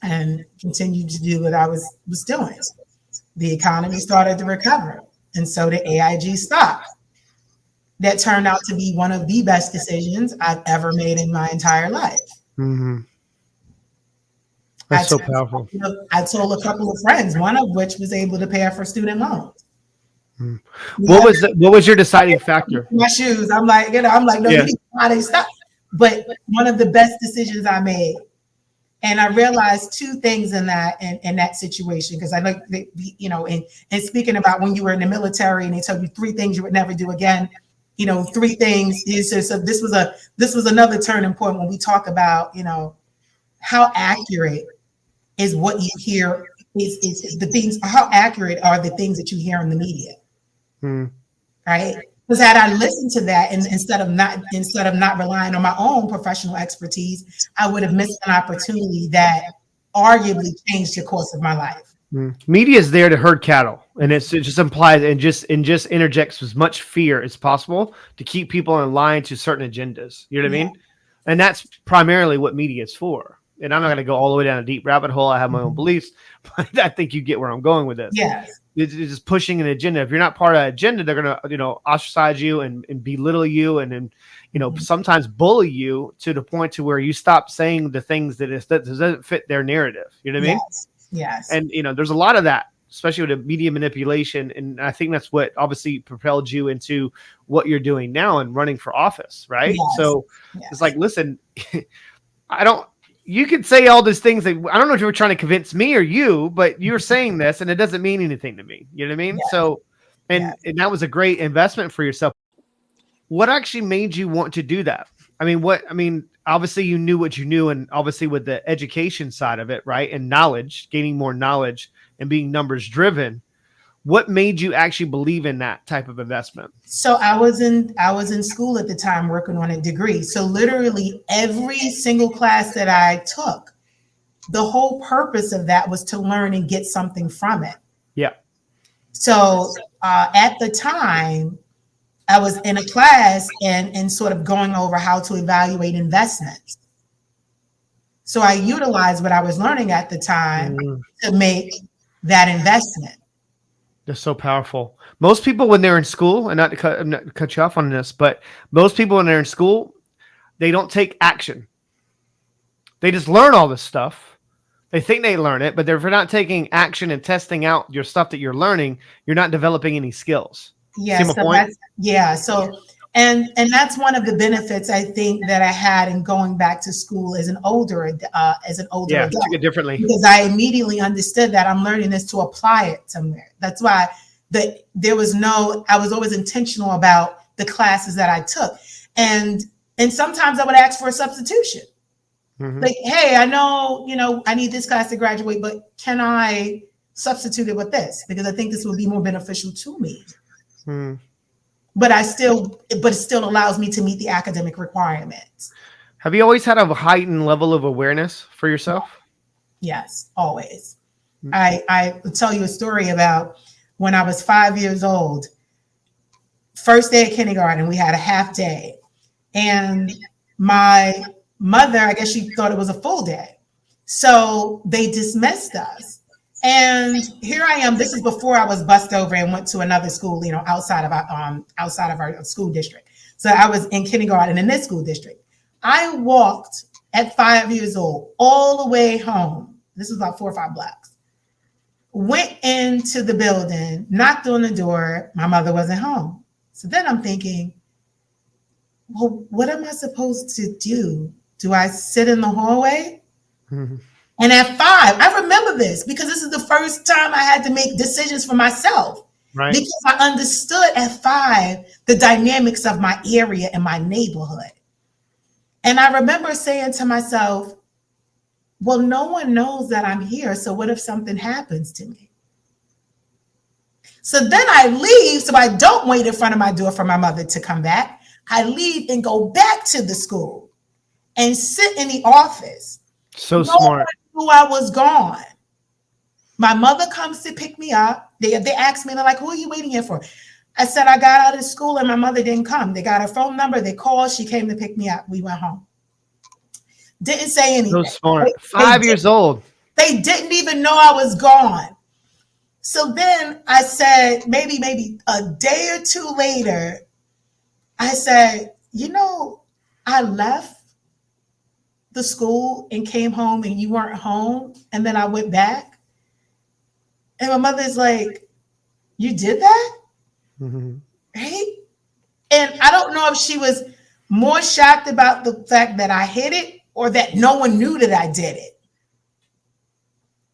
and continued to do what I was doing. The economy started to recover, and so did AIG stock. That turned out to be one of the best decisions I've ever made in my entire life. Mm-hmm. That's so powerful. I told a couple of friends, one of which was able to pay for student loans. What was your deciding factor? My shoes. I'm like, no, you need to buy these stuff. But one of the best decisions I made. And I realized two things in that situation, because I like, you know, and speaking about when you were in the military and they told you 3 things you would never do again, you know, 3 things. So this was another turning point when we talk about, you know, how accurate is what you hear is the things, how accurate are the things that you hear in the media, right? Because had I listened to that and instead of not relying on my own professional expertise, I would have missed an opportunity that arguably changed the course of my life. Media is there to herd cattle, and it just implies and just interjects as much fear as possible to keep people in line to certain agendas. You know what I mean? And that's primarily what media is for. And I'm not going to go all the way down a deep rabbit hole. I have my own beliefs, but I think you get where I'm going with this. Yes. It's just pushing an agenda. If you're not part of that agenda, they're going to, you know, ostracize you and belittle you and you know, sometimes bully you to the point to where you stop saying the things that doesn't fit their narrative. You know what I mean? Yes. And, you know, there's a lot of that, especially with the media manipulation. And I think that's what obviously propelled you into what you're doing now and running for office, right? Yes. So it's like, listen, you could say all these things that I don't know if you were trying to convince me or you, but you're saying this and it doesn't mean anything to me. You know what I mean? Yes. So, and that was a great investment for yourself. What actually made you want to do that? I mean, obviously you knew what you knew, and obviously with the education side of it, right? And knowledge, gaining more knowledge and being numbers driven. What made you actually believe in that type of investment? So I was in school at the time working on a degree. So literally every single class that I took, the whole purpose of that was to learn and get something from it. Yeah. So at the time, I was in a class and sort of going over how to evaluate investments. So I utilized what I was learning at the time to make that investment. They're so powerful. Most people, when they're in school, and not to cut you off on this, but most people when they're in school, they don't take action. They just learn all this stuff. They think they learn it, but if you're not taking action and testing out your stuff that you're learning, you're not developing any skills. Yeah. See my point? So and that's one of the benefits I think that I had in going back to school as an older adult. Took it differently. Because I immediately understood that I'm learning this to apply it somewhere. That's why I was always intentional about the classes that I took. And sometimes I would ask for a substitution. Like, hey, I know, you know, I need this class to graduate, but can I substitute it with this? Because I think this will be more beneficial to me. But it still allows me to meet the academic requirements. Have you always had a heightened level of awareness for yourself? Yes, always. I will tell you a story about when I was 5 years old. First day of kindergarten, we had a half day. And my mother, I guess she thought it was a full day. So they dismissed us. And here I am. This is before I was bussed over and went to another school, you know, outside of our school district. So I was in kindergarten in this school district. I walked at 5 years old all the way home. This was about 4 or 5 blocks. Went into the building, knocked on the door. My mother wasn't home. So then I'm thinking, well, what am I supposed to do? Do I sit in the hallway? And at 5, I remember this because this is the first time I had to make decisions for myself. Right. Because I understood at 5 the dynamics of my area and my neighborhood. And I remember saying to myself, well, no one knows that I'm here. So what if something happens to me? So then I leave, so I don't wait in front of my door for my mother to come back. I leave and go back to the school and sit in the office. So no smart. one knew I was gone. My mother comes to pick me up. They asked me, they're like, who are you waiting here for? I said, I got out of school and my mother didn't come. They got her phone number. They called. She came to pick me up. We went home. Didn't say anything. So smart. 5 years old. They didn't even know I was gone. So then I said, maybe a day or two later, I said, I left the school and came home and you weren't home. And then I went back. And my mother's like, you did that? Right? And I don't know if she was more shocked about the fact that I hid it or that no one knew that I did it.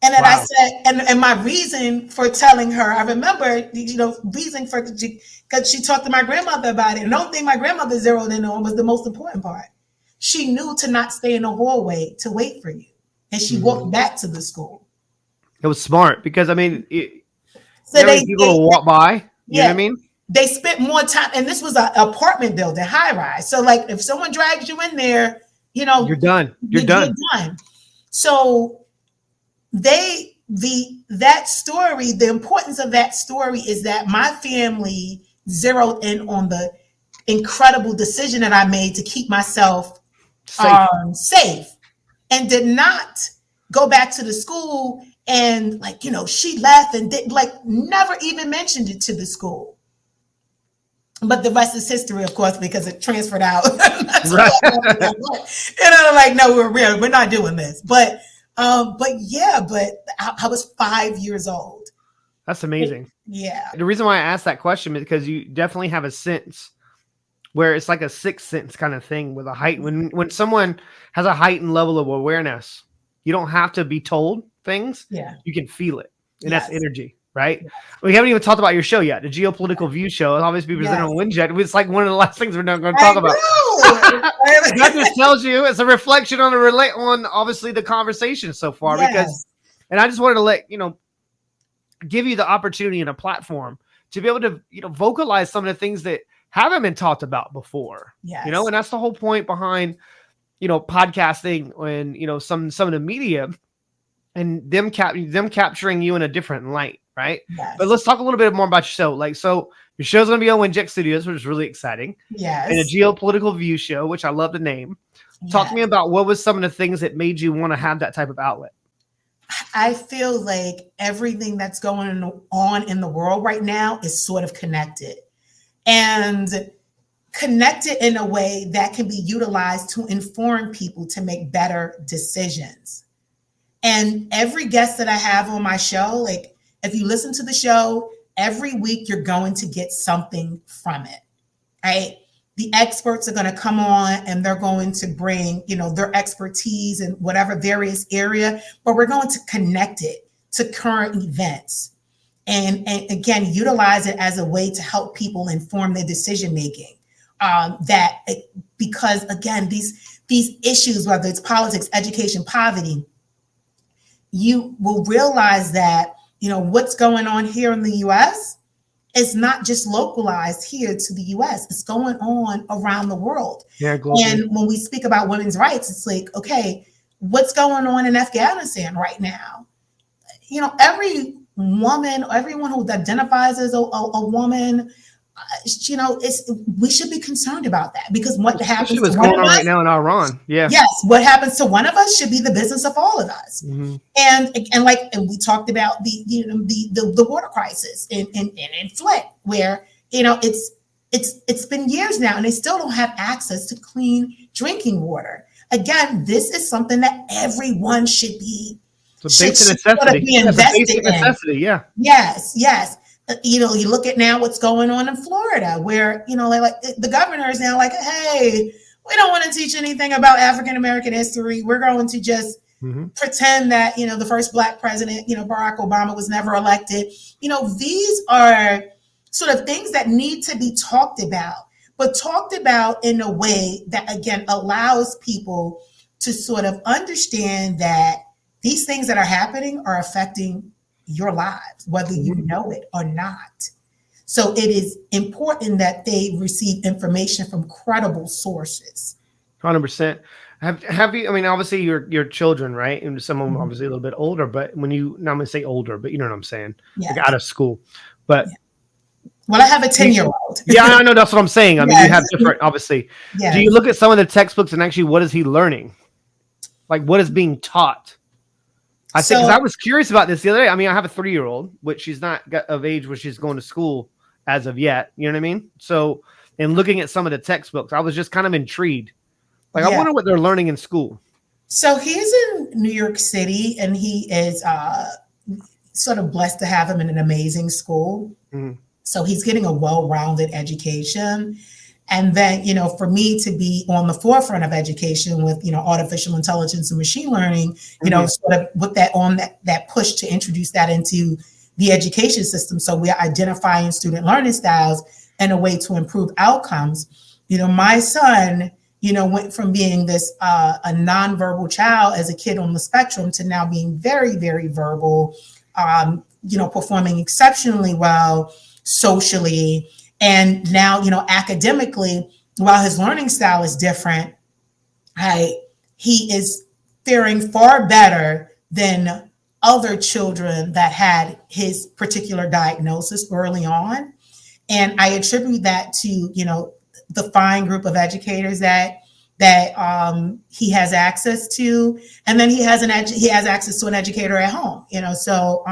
And then I said, and my reason for telling her, I remember, reason for, because she talked to my grandmother about it. And the only thing my grandmother zeroed in on was the most important part. She knew to not stay in the hallway to wait for you. And she walked back to the school. It was smart because, people will walk by. You know what I mean? They spent more time. And this was an apartment building, high rise. So like if someone drags you in there, you're done. You're done. So that story, the importance of that story is that my family zeroed in on the incredible decision that I made to keep myself safe and did not go back to the school and she left and never even mentioned it to the school. But the rest is history, of course, because it transferred out. Right. No, we're not doing this. But I was 5 years old. That's amazing. Yeah. The reason why I asked that question is because you definitely have a sense where it's like a sixth sense kind of thing with a height. When someone has a heightened level of awareness, you don't have to be told things. Yeah. You can feel it. And that's energy, right? Yes. We haven't even talked about your show yet, the Geo-Political View show. It's obviously presented on WINJECT. It's like one of the last things we're not going to talk about. That just tells you it's a reflection on obviously the conversation so far. And I just wanted to give you the opportunity and a platform to be able to, vocalize some of the things that haven't been talked about before. Yes. And that's the whole point behind, podcasting and, some of the media and them capturing you in a different light. Right. Yes. But let's talk a little bit more about your show. So your show's going to be on WINJECT Studios, which is really exciting. Yes. And a Geo-Political View show, which I love the name. Yes. Talk to me about what was some of the things that made you want to have that type of outlet. I feel like everything that's going on in the world right now is sort of connected and connected in a way that can be utilized to inform people to make better decisions. And every guest that I have on my show, if you listen to the show, every week you're going to get something from it, right? The experts are going to come on and they're going to bring, their expertise in whatever various area, but we're going to connect it to current events and again, utilize it as a way to help people inform their decision-making. Because again, these issues, whether it's politics, education, poverty, you will realize that, what's going on here in the U.S. is not just localized here to the U.S. It's going on around the world. Yeah, globally. And when we speak about women's rights, it's like, okay, what's going on in Afghanistan right now? Every woman, everyone who identifies as a woman, we should be concerned about that because what happens to one of us right now in Iran. Yeah. Yes. What happens to one of us should be the business of all of us. Mm-hmm. And we talked about the water crisis in Flint, where, it's been years now and they still don't have access to clean drinking water. Again, this is something that everyone should be. It's a basic necessity. Be invested in. Necessity, yeah. Yes. you look at now what's going on in Florida, where, like the governor is now like, hey, we don't want to teach anything about African-American history. We're going to just pretend that, the first Black president, Barack Obama, was never elected. These are sort of things that need to be talked about, but talked about in a way that, again, allows people to sort of understand that these things that are happening are affecting your lives, whether you know it or not. So it is important that they receive information from credible sources. 100%. Have you, I mean, obviously your children, right? And some of them obviously a little bit older, but when you, not I'm going to say older, but you know what I'm saying? Yeah. Like out of school. But well, I have a 10-year-old. Yeah, I know, that's what I'm saying. I mean, you have different, obviously. Yes. Do you look at some of the textbooks and actually what is he learning? Like what is being taught? I think, because I was curious about this the other day. I mean, I have a 3-year-old, which she's not of age where she's going to school as of yet. You know what I mean? So, in looking at some of the textbooks, I was just kind of intrigued. Like, I wonder what they're learning in school. So he's in New York City, and he is sort of blessed to have him in an amazing school. So he's getting a well-rounded education. And then, for me to be on the forefront of education with, artificial intelligence and machine learning, sort of with that push to introduce that into the education system. So we're identifying student learning styles and a way to improve outcomes. My son, went from being this a nonverbal child as a kid on the spectrum to now being very, very verbal, performing exceptionally well socially. And now, academically, while his learning style is different, he is faring far better than other children that had his particular diagnosis early on. And I attribute that to, the fine group of educators that he has access to. And then he has access to an educator at home, so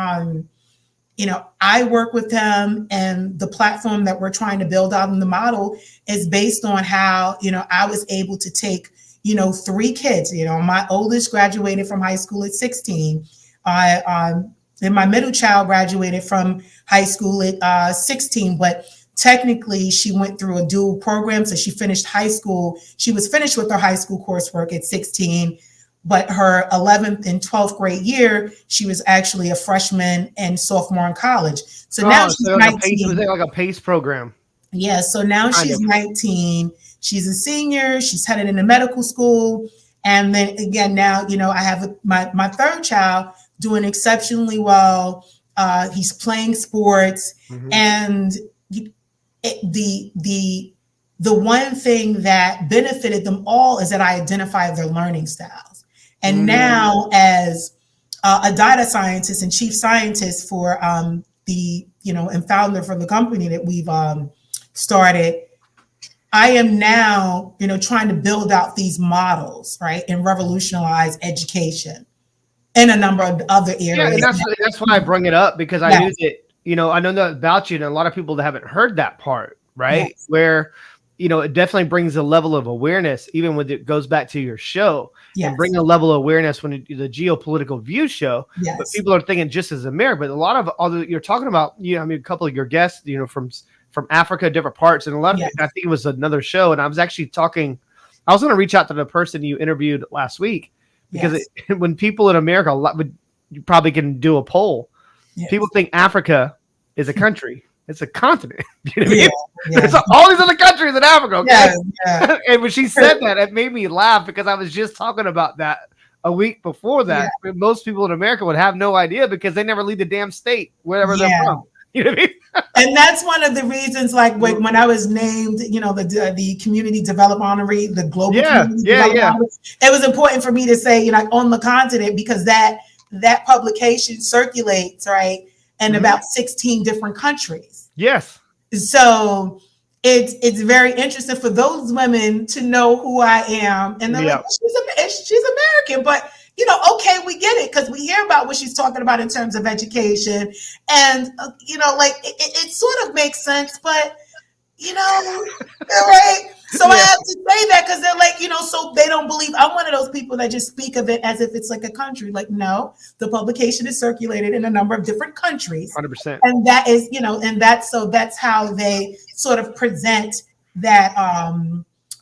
I work with him, and the platform that we're trying to build out in the model is based on how, I was able to take, 3 kids, my oldest graduated from high school at 16. And my middle child graduated from high school at 16, but technically she went through a dual program. So she finished high school. She was finished with her high school coursework at 16. But her 11th and 12th grade year, she was actually a freshman and sophomore in college. So now she's 19. Was it like a PACE program? Yeah. So now she's 19. She's a senior. She's headed into medical school. And then again, now, I have my third child doing exceptionally well. He's playing sports. And the one thing that benefited them all is that I identified their learning styles. And now, as a data scientist and chief scientist for and founder for the company that we've started, I am now, trying to build out these models, right, and revolutionize education in a number of other areas. Yeah, and that's why I bring it up, because I knew that, I know that about you, and a lot of people that haven't heard that part, right, where it definitely brings a level of awareness, even when it goes back to your show, and bring a level of awareness when the Geo-Political View show. But people are thinking just as America, but a lot of other, you're talking about, a couple of your guests, from Africa, different parts, and a lot of, I think it was another show. And I was actually talking, I was going to reach out to the person you interviewed last week, because when people in America, you probably can do a poll. People think Africa is a country. It's a continent. You know what I mean? There's all these other countries in Africa. Okay. And when she said that, it made me laugh, because I was just talking about that a week before that. Most people in America would have no idea, because they never leave the damn state, wherever they're from. You know what I mean? And that's one of the reasons, like when I was named, the community development honoree, the global community development honoree, it was important for me to say, on the continent, because that publication circulates, right, in about 16 different countries. Yes. So it's very interesting for those women to know who I am. And they're like, she's American, but okay, we get it, because we hear about what she's talking about in terms of education. And, it sort of makes sense, but Right? So I have to say that because they're like, so they don't believe. I'm one of those people that just speak of it as if it's like a country. Like, no, the publication is circulated in a number of different countries. 100%. And that is, that's how they sort of present that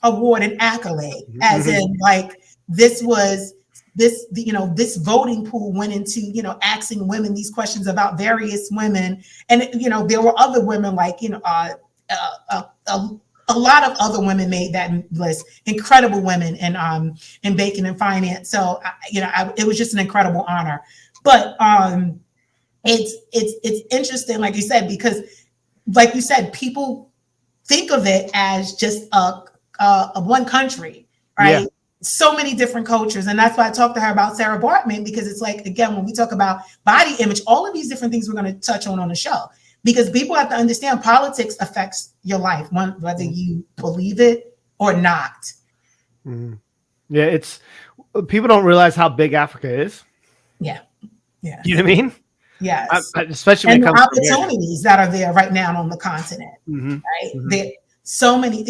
award and accolade, as in like this voting pool went into, asking women these questions about various women. And, there were other women like, a lot of other women made that list, incredible women in banking and finance. So, it was just an incredible honor. But it's interesting, like you said, because like you said, people think of it as just a one country, right? Yeah. So many different cultures. And that's why I talked to her about Sarah Baartman, because it's like, again, when we talk about body image, all of these different things we're going to touch on the show, because people have to understand politics affects your life, whether you believe it or not. Mm-hmm. Yeah, people don't realize how big Africa is. Yeah. Yeah. You know what I mean? Yes. Especially when and it comes the opportunities that are there right now on the continent. Mm-hmm. Right. Mm-hmm. There so many,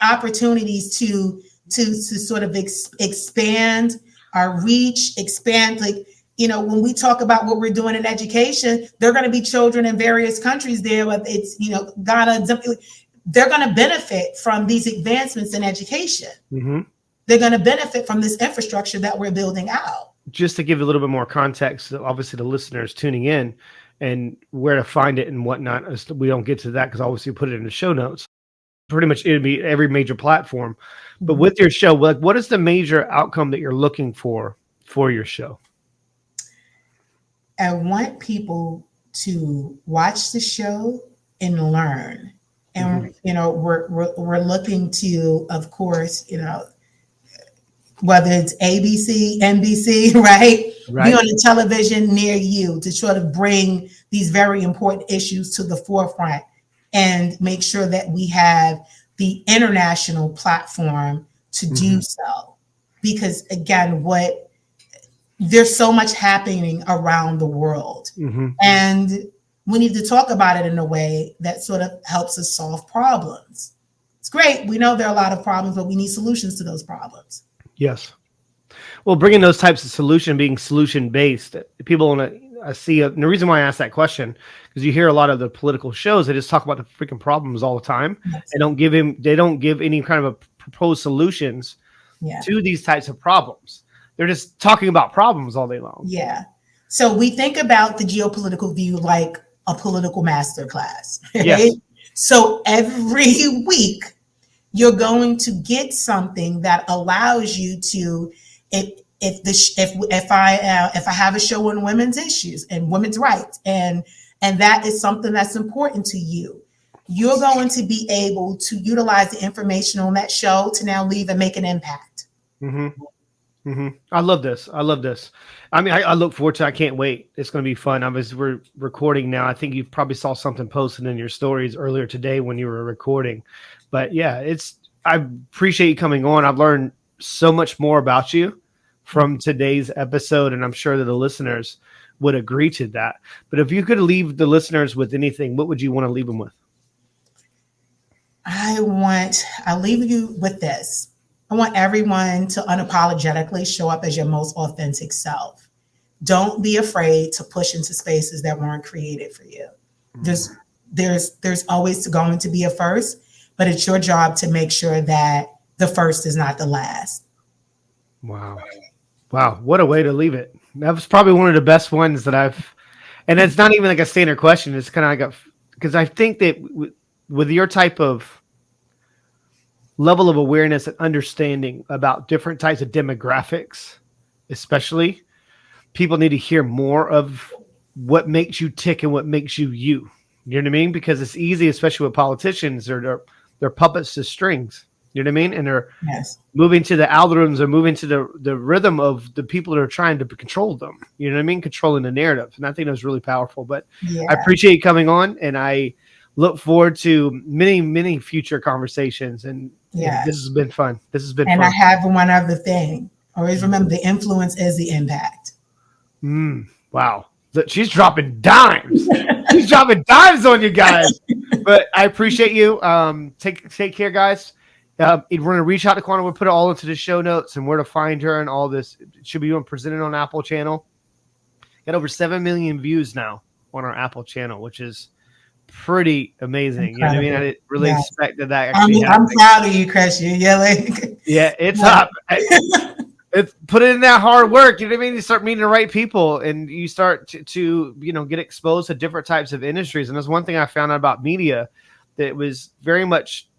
opportunities to sort of expand our reach, expand, like, when we talk about what we're doing in education, there are going to be children in various countries there, whether it's, Ghana, they're going to benefit from these advancements in education. Mm-hmm. They're going to benefit from this infrastructure that we're building out. Just to give a little bit more context, obviously the listeners tuning in and where to find it and whatnot, we don't get to that because obviously we put it in the show notes. Pretty much it'd be every major platform. But with your show, what is the major outcome that you're looking for your show? I want people to watch the show and learn. And, we're looking to, of course, whether it's ABC, NBC, right? Be on the television near you to sort of bring these very important issues to the forefront and make sure that we have the international platform to do so. Because again, there's so much happening around the world. Mm-hmm. And we need to talk about it in a way that sort of helps us solve problems. It's great. We know there are a lot of problems, but we need solutions to those problems. Yes. Well, bringing those types of being solution-based, people I see, and the reason why I asked that question, because you hear a lot of the political shows, they just talk about the freaking problems all the time. Yes. They don't give any kind of proposed solutions to these types of problems. They're just talking about problems all day long. Yeah. So we think about the geopolitical view like a political masterclass. Right? Yes. So every week you're going to get something that allows you to, if I have a show on women's issues and women's rights, and that is something that's important to you, you're going to be able to utilize the information on that show to now leave and make an impact. Mm-hmm. Mm-hmm. I love this. I mean, I look forward to it. I can't wait. It's going to be fun. We're recording now. I think you probably saw something posted in your stories earlier today when you were recording. But yeah, I appreciate you coming on. I've learned so much more about you from today's episode, and I'm sure that the listeners would agree to that. But if you could leave the listeners with anything, what would you want to leave them with? I'll leave you with this. I want everyone to unapologetically show up as your most authentic self. Don't be afraid to push into spaces that weren't created for you. There's always going to be a first, but it's your job to make sure that the first is not the last. Wow. What a way to leave it. That was probably one of the best ones that and it's not even like a standard question. It's kind of like because I think that with your type of level of awareness and understanding about different types of demographics, especially, people need to hear more of what makes you tick and what makes you. You know what I mean? Because it's easy, especially with politicians, they're puppets to strings. You know what I mean? And they're moving to the algorithms or moving to the rhythm of the people that are trying to control them. You know what I mean? Controlling the narrative. And I think that was really powerful. But I appreciate you coming on, and I look forward to many, many future conversations. And this has been fun. And I have one other thing. Always remember, the influence is the impact. Wow. She's dropping dimes. He's dropping dimes on you guys. But I appreciate you. Take care, guys. We're going to reach out to Quanda. We'll put it all into the show notes and where to find her and all this. It should be presented on Apple channel. Got over 7 million views now on our Apple channel, which is pretty amazing. Incredible. You know what I mean? I didn't really expect that actually happened. I'm proud of you, Chris. You're yelling. Yeah, it's up. It's put in that hard work. You know what I mean? You start meeting the right people and you start to get exposed to different types of industries. And that's one thing I found out about media, that it was very much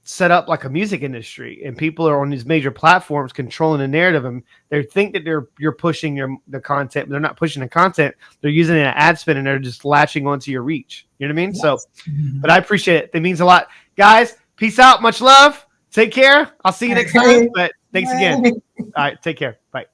set up like a music industry, and people are on these major platforms controlling the narrative, and they think that you're pushing the content, but they're not pushing the content. They're using an ad spin and they're just latching onto your reach. You know what I mean? Yes. So, but I appreciate it. It means a lot. Guys, peace out. Much love. Take care. I'll see you next time. But thanks again. All right. Take care. Bye.